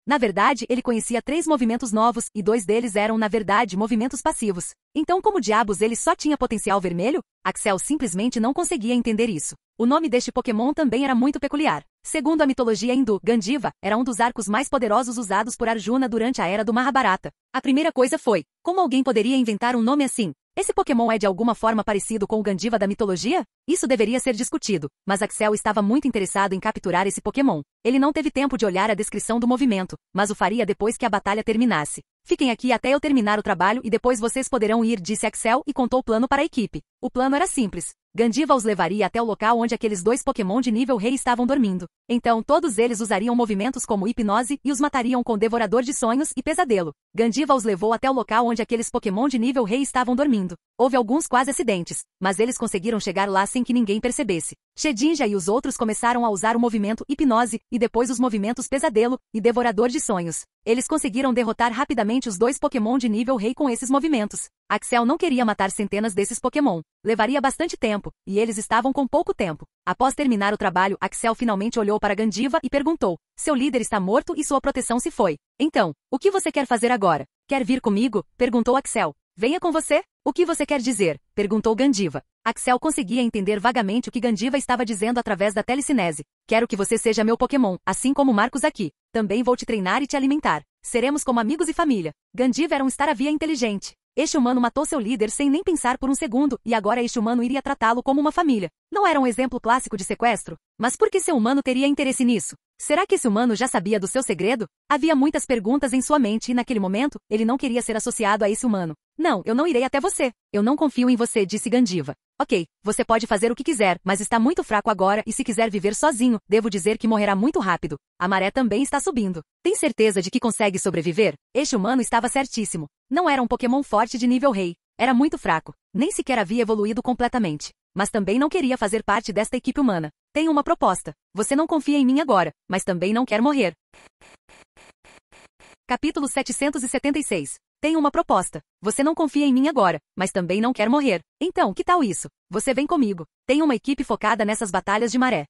Na verdade, ele conhecia 3 movimentos novos, e 2 deles eram, na verdade, movimentos passivos. Então como diabos ele só tinha potencial vermelho? Axel simplesmente não conseguia entender isso. O nome deste Pokémon também era muito peculiar. Segundo a mitologia hindu, Gandiva era um dos arcos mais poderosos usados por Arjuna durante a Era do Mahabharata. A primeira coisa foi, como alguém poderia inventar um nome assim? Esse Pokémon é de alguma forma parecido com o Gandiva da mitologia? Isso deveria ser discutido, mas Axel estava muito interessado em capturar esse Pokémon. Ele não teve tempo de olhar a descrição do movimento, mas o faria depois que a batalha terminasse. Fiquem aqui até eu terminar o trabalho e depois vocês poderão ir, disse Axel e contou o plano para a equipe. O plano era simples. Gandiva os levaria até o local onde aqueles 2 Pokémon de nível rei estavam dormindo. Então todos eles usariam movimentos como hipnose e os matariam com Devorador de Sonhos e Pesadelo. Gandiva os levou até o local onde aqueles Pokémon de nível rei estavam dormindo. Houve alguns quase acidentes, mas eles conseguiram chegar lá sem que ninguém percebesse. Shedinja e os outros começaram a usar o movimento hipnose, e depois os movimentos Pesadelo e Devorador de Sonhos. Eles conseguiram derrotar rapidamente os 2 Pokémon de nível rei com esses movimentos. Axel não queria matar centenas desses Pokémon. Levaria bastante tempo, e eles estavam com pouco tempo. Após terminar o trabalho, Axel finalmente olhou para Gandiva e perguntou, seu líder está morto e sua proteção se foi. Então, o que você quer fazer agora? Quer vir comigo? Perguntou Axel. Venha com você? O que você quer dizer? Perguntou Gandiva. Axel conseguia entender vagamente o que Gandiva estava dizendo através da telecinese. Quero que você seja meu Pokémon, assim como Marcos aqui. Também vou te treinar e te alimentar. Seremos como amigos e família. Gandiva era um Staravia inteligente. Este humano matou seu líder sem nem pensar por um segundo, e agora este humano iria tratá-lo como uma família. Não era um exemplo clássico de sequestro? Mas por que seu humano teria interesse nisso? Será que esse humano já sabia do seu segredo? Havia muitas perguntas em sua mente e naquele momento, ele não queria ser associado a esse humano. Não, eu não irei até você. Eu não confio em você, disse Gandiva. Ok, você pode fazer o que quiser, mas está muito fraco agora e se quiser viver sozinho, devo dizer que morrerá muito rápido. A maré também está subindo. Tem certeza de que consegue sobreviver? Este humano estava certíssimo. Não era um Pokémon forte de nível rei. Era muito fraco. Nem sequer havia evoluído completamente. Mas também não queria fazer parte desta equipe humana. Tenho uma proposta. Você não confia em mim agora, mas também não quer morrer. Capítulo 776. Tenho uma proposta. Você não confia em mim agora, mas também não quer morrer. Então, que tal isso? Você vem comigo. Tenho uma equipe focada nessas batalhas de maré.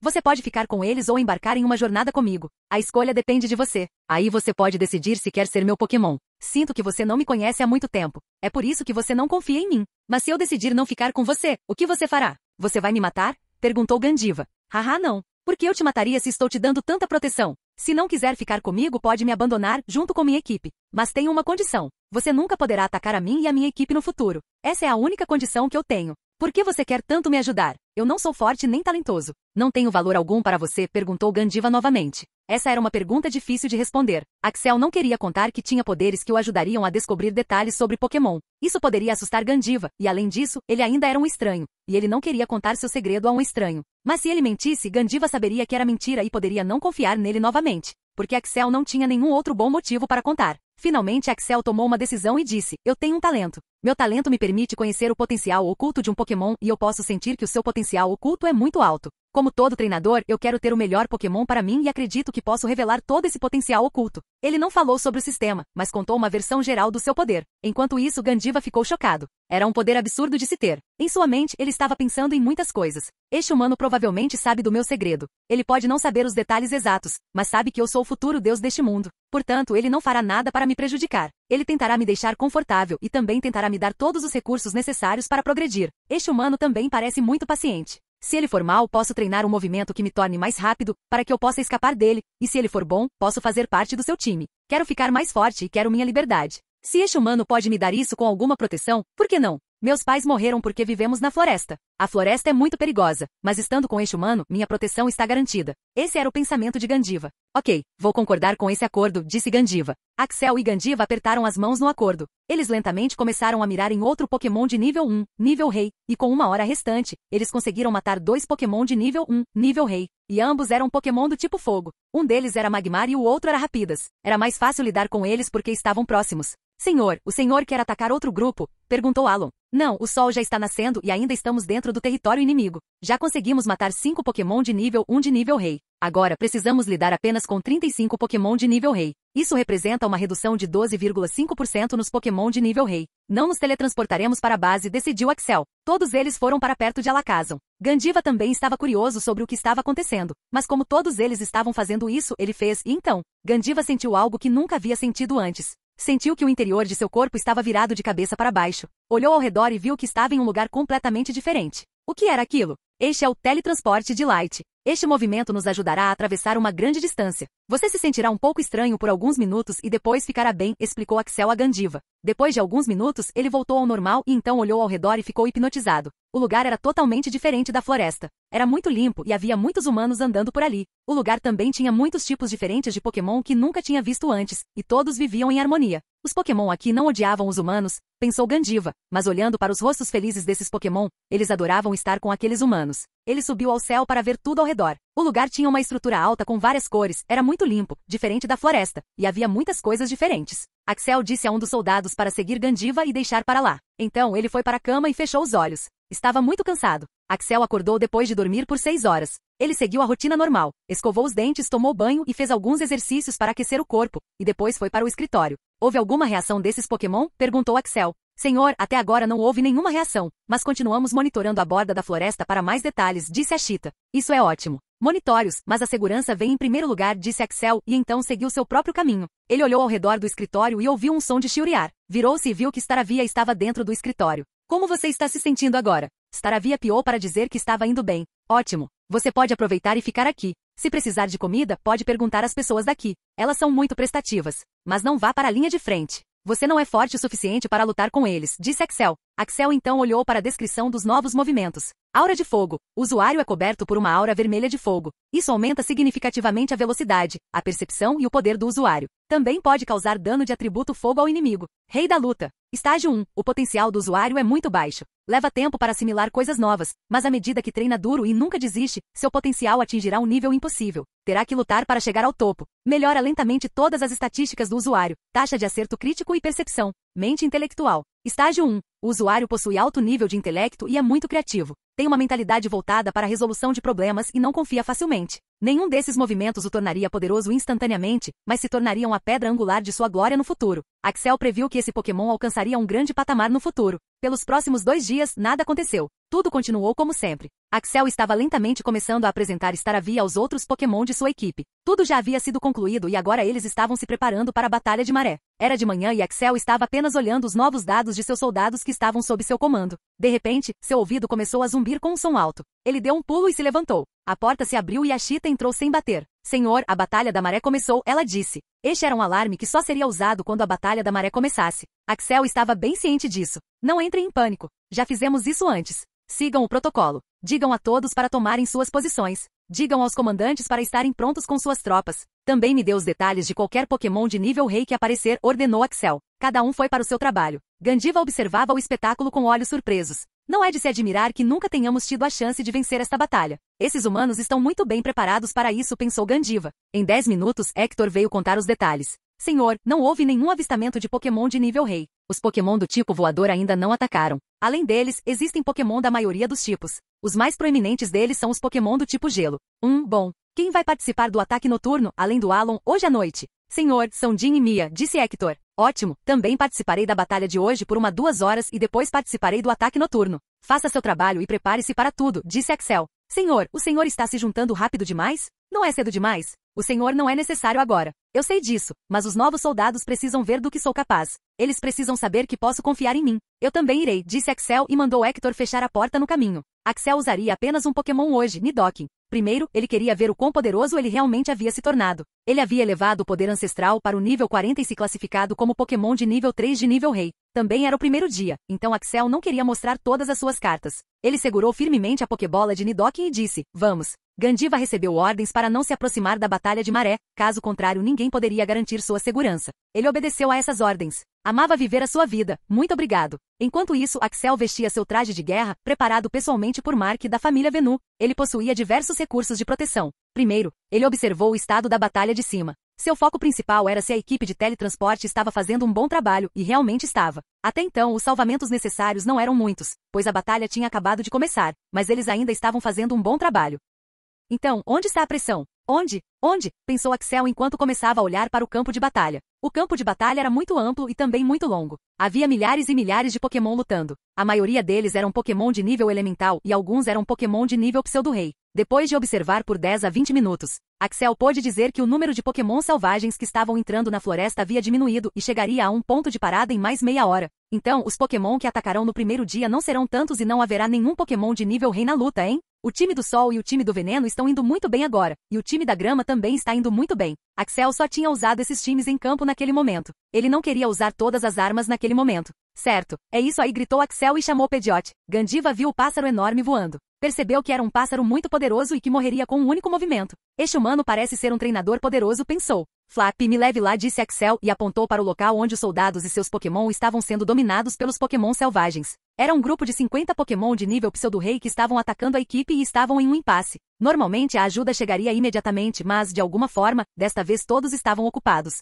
Você pode ficar com eles ou embarcar em uma jornada comigo. A escolha depende de você. Aí você pode decidir se quer ser meu Pokémon. Sinto que você não me conhece há muito tempo. É por isso que você não confia em mim. Mas se eu decidir não ficar com você, o que você fará? Você vai me matar? Perguntou Gandiva. Haha, não. Por que eu te mataria se estou te dando tanta proteção? Se não quiser ficar comigo, pode me abandonar junto com minha equipe. Mas tenho uma condição. Você nunca poderá atacar a mim e a minha equipe no futuro. Essa é a única condição que eu tenho. Por que você quer tanto me ajudar? Eu não sou forte nem talentoso. Não tenho valor algum para você? Perguntou Gandiva novamente. Essa era uma pergunta difícil de responder. Axel não queria contar que tinha poderes que o ajudariam a descobrir detalhes sobre Pokémon. Isso poderia assustar Gandiva, e além disso, ele ainda era um estranho, e ele não queria contar seu segredo a um estranho. Mas se ele mentisse, Gandiva saberia que era mentira e poderia não confiar nele novamente, porque Axel não tinha nenhum outro bom motivo para contar. Finalmente Axel tomou uma decisão e disse, eu tenho um talento. Meu talento me permite conhecer o potencial oculto de um Pokémon e eu posso sentir que o seu potencial oculto é muito alto. Como todo treinador, eu quero ter o melhor Pokémon para mim e acredito que posso revelar todo esse potencial oculto. Ele não falou sobre o sistema, mas contou uma versão geral do seu poder. Enquanto isso, Gandiva ficou chocado. Era um poder absurdo de se ter. Em sua mente, ele estava pensando em muitas coisas. Este humano provavelmente sabe do meu segredo. Ele pode não saber os detalhes exatos, mas sabe que eu sou o futuro deus deste mundo. Portanto, ele não fará nada para me prejudicar. Ele tentará me deixar confortável e também tentará me dar todos os recursos necessários para progredir. Este humano também parece muito paciente. Se ele for mau, posso treinar um movimento que me torne mais rápido, para que eu possa escapar dele, e se ele for bom, posso fazer parte do seu time. Quero ficar mais forte e quero minha liberdade. Se este humano pode me dar isso com alguma proteção, por que não? Meus pais morreram porque vivemos na floresta. A floresta é muito perigosa, mas estando com este humano, minha proteção está garantida. Esse era o pensamento de Gandiva. Ok, vou concordar com esse acordo, disse Gandiva. Axel e Gandiva apertaram as mãos no acordo. Eles lentamente começaram a mirar em outro Pokémon de nível 1, nível Rei, e com uma hora restante, eles conseguiram matar 2 Pokémon de nível 1, nível Rei, e ambos eram Pokémon do tipo Fogo. Um deles era Magmar e o outro era Rapidas. Era mais fácil lidar com eles porque estavam próximos. Senhor, o senhor quer atacar outro grupo? Perguntou Alon. Não, o sol já está nascendo e ainda estamos dentro do território inimigo. Já conseguimos matar 5 Pokémon de nível 1 de nível Rei. Agora precisamos lidar apenas com 35 Pokémon de nível Rei. Isso representa uma redução de 12,5% nos Pokémon de nível Rei. Não nos teletransportaremos para a base, decidiu Axel. Todos eles foram para perto de Alakazam. Gandiva também estava curioso sobre o que estava acontecendo. Mas como todos eles estavam fazendo isso, ele fez, e então, Gandiva sentiu algo que nunca havia sentido antes. Sentiu que o interior de seu corpo estava virado de cabeça para baixo. Olhou ao redor e viu que estava em um lugar completamente diferente. O que era aquilo? Este é o teletransporte de Light. Este movimento nos ajudará a atravessar uma grande distância. Você se sentirá um pouco estranho por alguns minutos e depois ficará bem, explicou Axel a Gandiva. Depois de alguns minutos, ele voltou ao normal e então olhou ao redor e ficou hipnotizado. O lugar era totalmente diferente da floresta. Era muito limpo e havia muitos humanos andando por ali. O lugar também tinha muitos tipos diferentes de Pokémon que nunca tinha visto antes, e todos viviam em harmonia. Os Pokémon aqui não odiavam os humanos, pensou Gandiva, mas olhando para os rostos felizes desses Pokémon, eles adoravam estar com aqueles humanos. Ele subiu ao céu para ver tudo ao redor. O lugar tinha uma estrutura alta com várias cores, era muito limpo, diferente da floresta, e havia muitas coisas diferentes. Axel disse a um dos soldados para seguir Gandiva e deixar para lá. Então ele foi para a cama e fechou os olhos. Estava muito cansado. Axel acordou depois de dormir por 6 horas. Ele seguiu a rotina normal, escovou os dentes, tomou banho e fez alguns exercícios para aquecer o corpo, e depois foi para o escritório. Houve alguma reação desses Pokémon? Perguntou Axel. Senhor, até agora não houve nenhuma reação, mas continuamos monitorando a borda da floresta para mais detalhes, disse a Cheetah. Isso é ótimo. Monitórios, mas a segurança vem em primeiro lugar, disse Axel, e então seguiu seu próprio caminho. Ele olhou ao redor do escritório e ouviu um som de chiuriar. Virou-se e viu que Staravia estava dentro do escritório. Como você está se sentindo agora? Staravia piou para dizer que estava indo bem. Ótimo. Você pode aproveitar e ficar aqui. Se precisar de comida, pode perguntar às pessoas daqui. Elas são muito prestativas. Mas não vá para a linha de frente. Você não é forte o suficiente para lutar com eles, disse Axel. Axel então olhou para a descrição dos novos movimentos. Aura de fogo. O usuário é coberto por uma aura vermelha de fogo. Isso aumenta significativamente a velocidade, a percepção e o poder do usuário. Também pode causar dano de atributo fogo ao inimigo. Rei da luta. Estágio 1. O potencial do usuário é muito baixo. Leva tempo para assimilar coisas novas, mas à medida que treina duro e nunca desiste, seu potencial atingirá um nível impossível. Terá que lutar para chegar ao topo. Melhora lentamente todas as estatísticas do usuário, taxa de acerto crítico e percepção. Mente intelectual. Estágio 1. O usuário possui alto nível de intelecto e é muito criativo. Tem uma mentalidade voltada para a resolução de problemas e não confia facilmente. Nenhum desses movimentos o tornaria poderoso instantaneamente, mas se tornariam a pedra angular de sua glória no futuro. Axel previu que esse Pokémon alcançaria um grande patamar no futuro. Pelos próximos 2 dias, nada aconteceu. Tudo continuou como sempre. Axel estava lentamente começando a apresentar Staravia aos outros Pokémon de sua equipe. Tudo já havia sido concluído e agora eles estavam se preparando para a Batalha de Maré. Era de manhã e Axel estava apenas olhando os novos dados de seus soldados que estavam sob seu comando. De repente, seu ouvido começou a zumbir com um som alto. Ele deu um pulo e se levantou. A porta se abriu e a Cheetah entrou sem bater. Senhor, a Batalha da Maré começou, ela disse. Este era um alarme que só seria usado quando a Batalha da Maré começasse. Axel estava bem ciente disso. Não entrem em pânico. Já fizemos isso antes. Sigam o protocolo. Digam a todos para tomarem suas posições. Digam aos comandantes para estarem prontos com suas tropas. Também me dê os detalhes de qualquer Pokémon de nível rei que aparecer, ordenou Axel. Cada um foi para o seu trabalho. Gandiva observava o espetáculo com olhos surpresos. Não é de se admirar que nunca tenhamos tido a chance de vencer esta batalha. Esses humanos estão muito bem preparados para isso, pensou Gandiva. Em 10 minutos, Hector veio contar os detalhes. Senhor, não houve nenhum avistamento de Pokémon de nível rei. Os Pokémon do tipo voador ainda não atacaram. Além deles, existem Pokémon da maioria dos tipos. Os mais proeminentes deles são os Pokémon do tipo gelo. Bom. Quem vai participar do ataque noturno, além do Alon, hoje à noite? Senhor, são Jin e Mia, disse Hector. Ótimo, também participarei da batalha de hoje por 2 horas e depois participarei do ataque noturno. Faça seu trabalho e prepare-se para tudo, disse Axel. Senhor, o senhor está se juntando rápido demais? Não é cedo demais? O senhor não é necessário agora. Eu sei disso, mas os novos soldados precisam ver do que sou capaz. Eles precisam saber que posso confiar em mim. Eu também irei, disse Axel e mandou Hector fechar a porta no caminho. Axel usaria apenas um Pokémon hoje, Nidoking. Primeiro, ele queria ver o quão poderoso ele realmente havia se tornado. Ele havia elevado o poder ancestral para o nível 40 e se classificado como Pokémon de nível 3 de nível rei. Também era o primeiro dia, então Axel não queria mostrar todas as suas cartas. Ele segurou firmemente a Pokébola de Nidoking e disse, vamos. Gandiva recebeu ordens para não se aproximar da Batalha de Maré, caso contrário ninguém poderia garantir sua segurança. Ele obedeceu a essas ordens. Amava viver a sua vida, muito obrigado. Enquanto isso, Axel vestia seu traje de guerra, preparado pessoalmente por Mark da família Venu. Ele possuía diversos recursos de proteção. Primeiro, ele observou o estado da batalha de cima. Seu foco principal era se a equipe de teletransporte estava fazendo um bom trabalho, e realmente estava. Até então, os salvamentos necessários não eram muitos, pois a batalha tinha acabado de começar, mas eles ainda estavam fazendo um bom trabalho. Então, onde está a pressão? Onde? Pensou Axel enquanto começava a olhar para o campo de batalha. O campo de batalha era muito amplo e também muito longo. Havia milhares e milhares de Pokémon lutando. A maioria deles eram Pokémon de nível elemental e alguns eram Pokémon de nível pseudo-rei. Depois de observar por 10 a 20 minutos, Axel pôde dizer que o número de Pokémon selvagens que estavam entrando na floresta havia diminuído e chegaria a um ponto de parada em mais meia hora. Então, os Pokémon que atacarão no primeiro dia não serão tantos e não haverá nenhum Pokémon de nível rei na luta, hein? O time do Sol e o time do Veneno estão indo muito bem agora, e o time da Grama também está indo muito bem. Axel só tinha usado esses times em campo naquele momento. Ele não queria usar todas as armas naquele momento. Certo, é isso aí, gritou Axel e chamou Pidgeot. Gandiva viu o pássaro enorme voando. Percebeu que era um pássaro muito poderoso e que morreria com um único movimento. Este humano parece ser um treinador poderoso, pensou. Flap, me leve lá, disse Axel e apontou para o local onde os soldados e seus Pokémon estavam sendo dominados pelos Pokémon selvagens. Era um grupo de 50 Pokémon de nível pseudo-rei que estavam atacando a equipe e estavam em um impasse. Normalmente a ajuda chegaria imediatamente, mas, de alguma forma, desta vez todos estavam ocupados.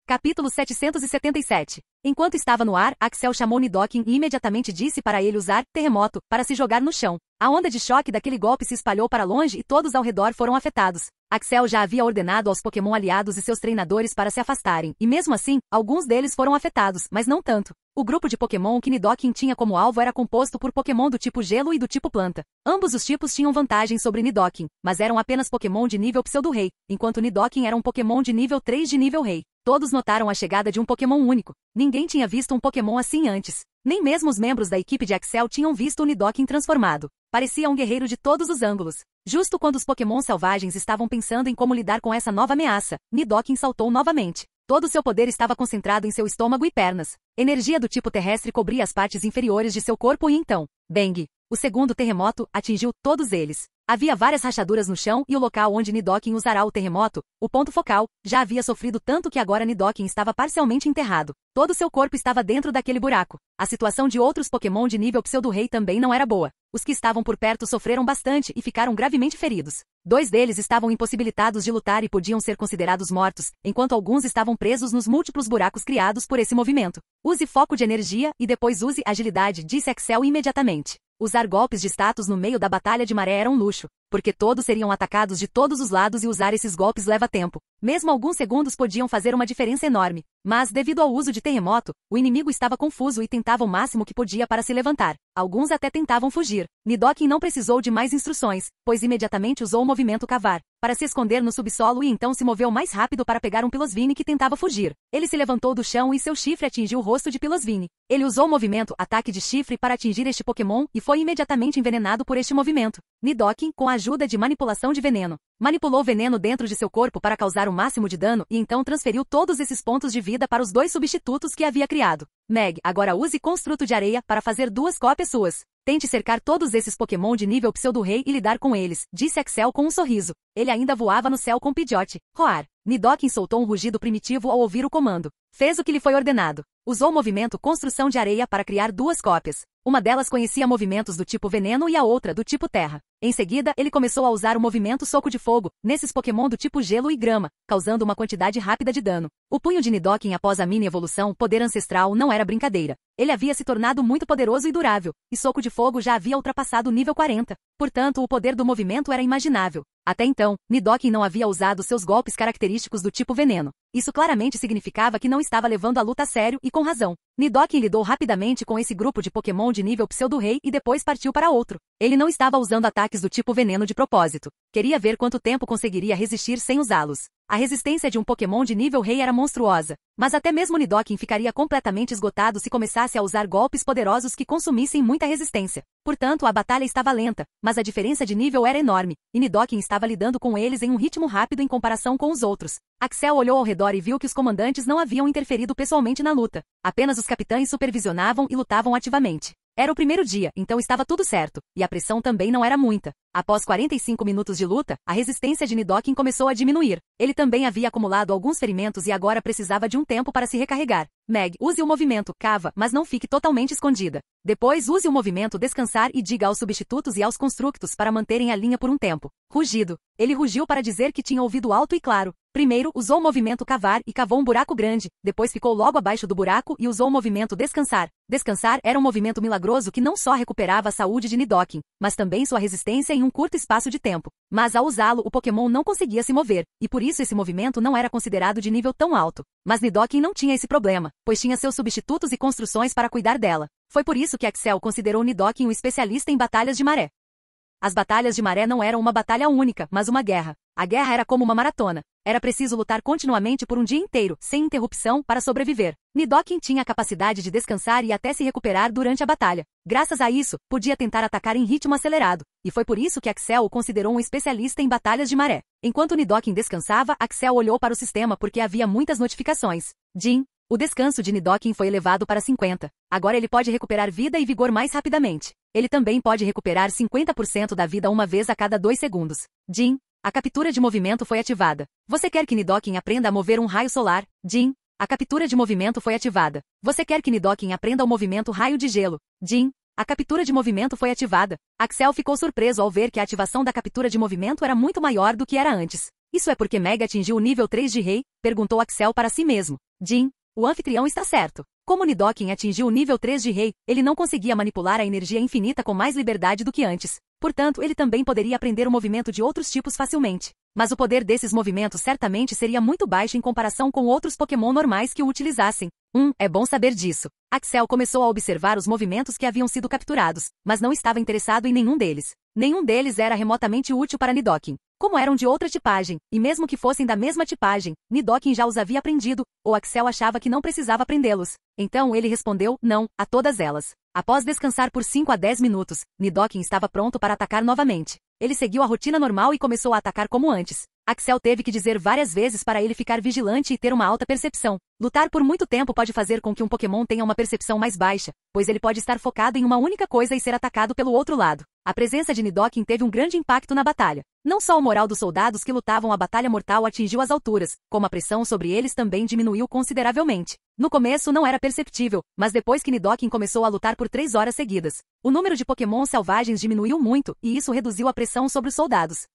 Capítulo 777. Enquanto estava no ar, Axel chamou Nidoking e imediatamente disse para ele usar terremoto para se jogar no chão. A onda de choque daquele golpe se espalhou para longe e todos ao redor foram afetados. Axel já havia ordenado aos Pokémon aliados e seus treinadores para se afastarem, e mesmo assim, alguns deles foram afetados, mas não tanto. O grupo de Pokémon que Nidoking tinha como alvo era composto por Pokémon do tipo gelo e do tipo planta. Ambos os tipos tinham vantagem sobre Nidoking, mas eram apenas Pokémon de nível pseudo-rei, enquanto Nidoking era um Pokémon de nível 3 de nível rei. Todos notaram a chegada de um Pokémon único. Ninguém tinha visto um Pokémon assim antes. Nem mesmo os membros da equipe de Axel tinham visto o Nidoking transformado. Parecia um guerreiro de todos os ângulos. Justo quando os Pokémon selvagens estavam pensando em como lidar com essa nova ameaça, Nidoking saltou novamente. Todo seu poder estava concentrado em seu estômago e pernas. Energia do tipo terrestre cobria as partes inferiores de seu corpo e então, bang! O segundo terremoto atingiu todos eles. Havia várias rachaduras no chão e o local onde Nidoking usará o terremoto, o ponto focal, já havia sofrido tanto que agora Nidoking estava parcialmente enterrado. Todo seu corpo estava dentro daquele buraco. A situação de outros Pokémon de nível pseudo-rei também não era boa. Os que estavam por perto sofreram bastante e ficaram gravemente feridos. 2 deles estavam impossibilitados de lutar e podiam ser considerados mortos, enquanto alguns estavam presos nos múltiplos buracos criados por esse movimento. Use foco de energia e depois use agilidade, disse Axel imediatamente. Usar golpes de status no meio da batalha de maré era um luxo. porque todos seriam atacados de todos os lados e usar esses golpes leva tempo. Mesmo alguns segundos podiam fazer uma diferença enorme. Mas, devido ao uso de terremoto, o inimigo estava confuso e tentava o máximo que podia para se levantar. Alguns até tentavam fugir. Nidoking não precisou de mais instruções, pois imediatamente usou o movimento cavar para se esconder no subsolo e então se moveu mais rápido para pegar um Piloswine que tentava fugir. Ele se levantou do chão e seu chifre atingiu o rosto de Piloswine. Ele usou o movimento ataque de chifre para atingir este Pokémon e foi imediatamente envenenado por este movimento. Nidoking, com a ajuda de manipulação de veneno, manipulou veneno dentro de seu corpo para causar o máximo de dano e então transferiu todos esses pontos de vida para os 2 substitutos que havia criado. Meg, agora use Construto de Areia para fazer 2 cópias suas. Tente cercar todos esses Pokémon de nível Pseudo-Rei e lidar com eles, disse Axel com um sorriso. Ele ainda voava no céu com Pidgeot. Roar. Nidoking soltou um rugido primitivo ao ouvir o comando. Fez o que lhe foi ordenado. Usou o movimento Construção de Areia para criar 2 cópias. Uma delas conhecia movimentos do tipo Veneno e a outra do tipo Terra. Em seguida, ele começou a usar o movimento Soco de Fogo, nesses Pokémon do tipo Gelo e Grama, causando uma quantidade rápida de dano. O punho de Nidoking após a mini-evolução Poder Ancestral não era brincadeira. Ele havia se tornado muito poderoso e durável, e Soco de Fogo já havia ultrapassado o nível 40. Portanto, o poder do movimento era imaginável. Até então, Nidoking não havia usado seus golpes característicos do tipo Veneno. Isso claramente significava que não estava levando a luta a sério e com razão. Nidoking lidou rapidamente com esse grupo de Pokémon de nível Pseudo-Rei e depois partiu para outro. Ele não estava usando ataques do tipo Veneno de propósito. Queria ver quanto tempo conseguiria resistir sem usá-los. A resistência de um Pokémon de nível Rei era monstruosa, mas até mesmo Nidoking ficaria completamente esgotado se começasse a usar golpes poderosos que consumissem muita resistência. Portanto, a batalha estava lenta, mas a diferença de nível era enorme, e Nidoking estava lidando com eles em um ritmo rápido em comparação com os outros. Axel olhou ao redor e viu que os comandantes não haviam interferido pessoalmente na luta. Apenas os capitães supervisionavam e lutavam ativamente. Era o primeiro dia, então estava tudo certo, e a pressão também não era muita. Após 45 minutos de luta, a resistência de Nidoking começou a diminuir. Ele também havia acumulado alguns ferimentos e agora precisava de um tempo para se recarregar. Meg, use o movimento Cava, mas não fique totalmente escondida. Depois use o movimento Descansar e diga aos substitutos e aos constructos para manterem a linha por um tempo. Rugido. Ele rugiu para dizer que tinha ouvido alto e claro. Primeiro, usou o movimento Cavar e cavou um buraco grande, depois ficou logo abaixo do buraco e usou o movimento Descansar. Descansar era um movimento milagroso que não só recuperava a saúde de Nidoking, mas também sua resistência em um curto espaço de tempo. Mas ao usá-lo, o Pokémon não conseguia se mover, e por isso esse movimento não era considerado de nível tão alto. Mas Nidoking não tinha esse problema, pois tinha seus substitutos e construções para cuidar dela. Foi por isso que Axel considerou Nidoking um especialista em batalhas de maré. As batalhas de maré não eram uma batalha única, mas uma guerra. A guerra era como uma maratona. Era preciso lutar continuamente por um dia inteiro, sem interrupção, para sobreviver. Nidoking tinha a capacidade de descansar e até se recuperar durante a batalha. Graças a isso, podia tentar atacar em ritmo acelerado, e foi por isso que Axel o considerou um especialista em batalhas de maré. Enquanto Nidoking descansava, Axel olhou para o sistema porque havia muitas notificações. Jim. O descanso de Nidoking foi elevado para 50. Agora ele pode recuperar vida e vigor mais rapidamente. Ele também pode recuperar 50% da vida uma vez a cada 2 segundos. Jim. A captura de movimento foi ativada. Você quer que Nidoking aprenda a mover um raio solar? Jim. A captura de movimento foi ativada. Você quer que Nidoking aprenda o movimento raio de gelo? Jim. A captura de movimento foi ativada. Axel ficou surpreso ao ver que a ativação da captura de movimento era muito maior do que era antes. Isso é porque Meg atingiu o nível 3 de Rei? Perguntou Axel para si mesmo. Jim. O anfitrião está certo. Como Nidoking atingiu o nível 3 de Rei, ele não conseguia manipular a energia infinita com mais liberdade do que antes. Portanto, ele também poderia aprender o movimento de outros tipos facilmente. Mas o poder desses movimentos certamente seria muito baixo em comparação com outros Pokémon normais que o utilizassem. É bom saber disso. Axel começou a observar os movimentos que haviam sido capturados, mas não estava interessado em nenhum deles. Nenhum deles era remotamente útil para Nidoking. Como eram de outra tipagem, e mesmo que fossem da mesma tipagem, Nidoking já os havia aprendido, ou Axel achava que não precisava aprendê-los. Então ele respondeu não a todas elas. Após descansar por 5 a 10 minutos, Nidoking estava pronto para atacar novamente. Ele seguiu a rotina normal e começou a atacar como antes. Axel teve que dizer várias vezes para ele ficar vigilante e ter uma alta percepção. Lutar por muito tempo pode fazer com que um Pokémon tenha uma percepção mais baixa, pois ele pode estar focado em uma única coisa e ser atacado pelo outro lado. A presença de Nidoking teve um grande impacto na batalha. Não só o moral dos soldados que lutavam a batalha mortal atingiu as alturas, como a pressão sobre eles também diminuiu consideravelmente. No começo não era perceptível, mas depois que Nidoking começou a lutar por 3 horas seguidas, o número de Pokémon selvagens diminuiu muito, e isso reduziu a pressão sobre os soldados.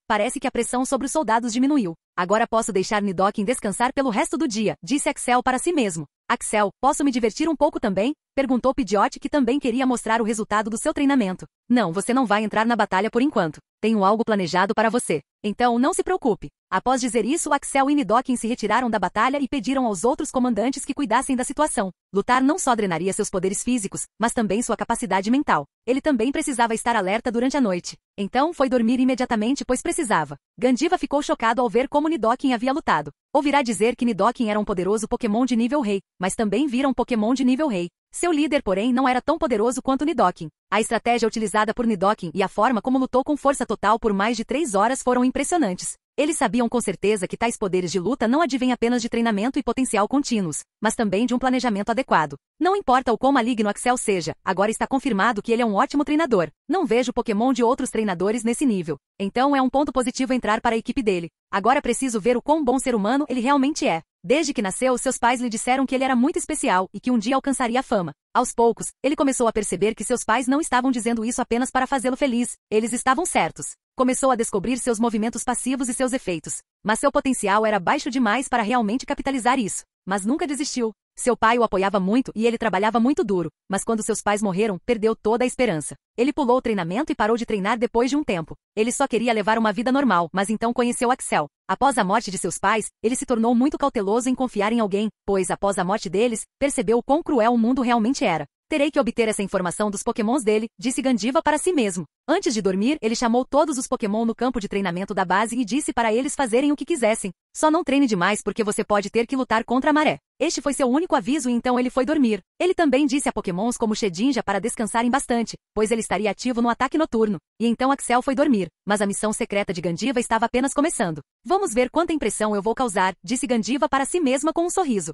Parece que a pressão sobre os soldados diminuiu. Agora posso deixar Nidoking descansar pelo resto do dia, disse Axel para si mesmo. Axel, posso me divertir um pouco também? Perguntou Pidgeot, que também queria mostrar o resultado do seu treinamento. Não, você não vai entrar na batalha por enquanto. Tenho algo planejado para você. Então não se preocupe. Após dizer isso, Axel e Nidoking se retiraram da batalha e pediram aos outros comandantes que cuidassem da situação. Lutar não só drenaria seus poderes físicos, mas também sua capacidade mental. Ele também precisava estar alerta durante a noite. Então foi dormir imediatamente, pois precisava. Gandiva ficou chocado ao ver como Nidoking havia lutado. Ouvirá dizer que Nidoking era um poderoso Pokémon de nível rei, mas também vira um Pokémon de nível rei. Seu líder, porém, não era tão poderoso quanto Nidoking. A estratégia utilizada por Nidoking e a forma como lutou com força total por mais de 3 horas foram impressionantes. Eles sabiam com certeza que tais poderes de luta não advêm apenas de treinamento e potencial contínuos, mas também de um planejamento adequado. Não importa o quão maligno Axel seja, agora está confirmado que ele é um ótimo treinador. Não vejo Pokémon de outros treinadores nesse nível. Então é um ponto positivo entrar para a equipe dele. Agora preciso ver o quão bom ser humano ele realmente é. Desde que nasceu, seus pais lhe disseram que ele era muito especial e que um dia alcançaria a fama. Aos poucos, ele começou a perceber que seus pais não estavam dizendo isso apenas para fazê-lo feliz. Eles estavam certos. Começou a descobrir seus movimentos passivos e seus efeitos. Mas seu potencial era baixo demais para realmente capitalizar isso. Mas nunca desistiu. Seu pai o apoiava muito e ele trabalhava muito duro, mas quando seus pais morreram, perdeu toda a esperança. Ele pulou o treinamento e parou de treinar depois de um tempo. Ele só queria levar uma vida normal, mas então conheceu Axel. Após a morte de seus pais, ele se tornou muito cauteloso em confiar em alguém, pois após a morte deles, percebeu o quão cruel o mundo realmente era. Terei que obter essa informação dos Pokémons dele, disse Gandiva para si mesmo. Antes de dormir, ele chamou todos os Pokémon no campo de treinamento da base e disse para eles fazerem o que quisessem. Só não treine demais porque você pode ter que lutar contra a maré. Este foi seu único aviso e então ele foi dormir. Ele também disse a Pokémons como Shedinja para descansarem bastante, pois ele estaria ativo no ataque noturno. E então Axel foi dormir, mas a missão secreta de Gandiva estava apenas começando. Vamos ver quanta impressão eu vou causar, disse Gandiva para si mesma com um sorriso.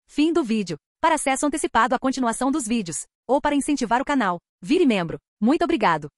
Fim do vídeo. Para acesso antecipado à continuação dos vídeos, ou para incentivar o canal, vire membro. Muito obrigado.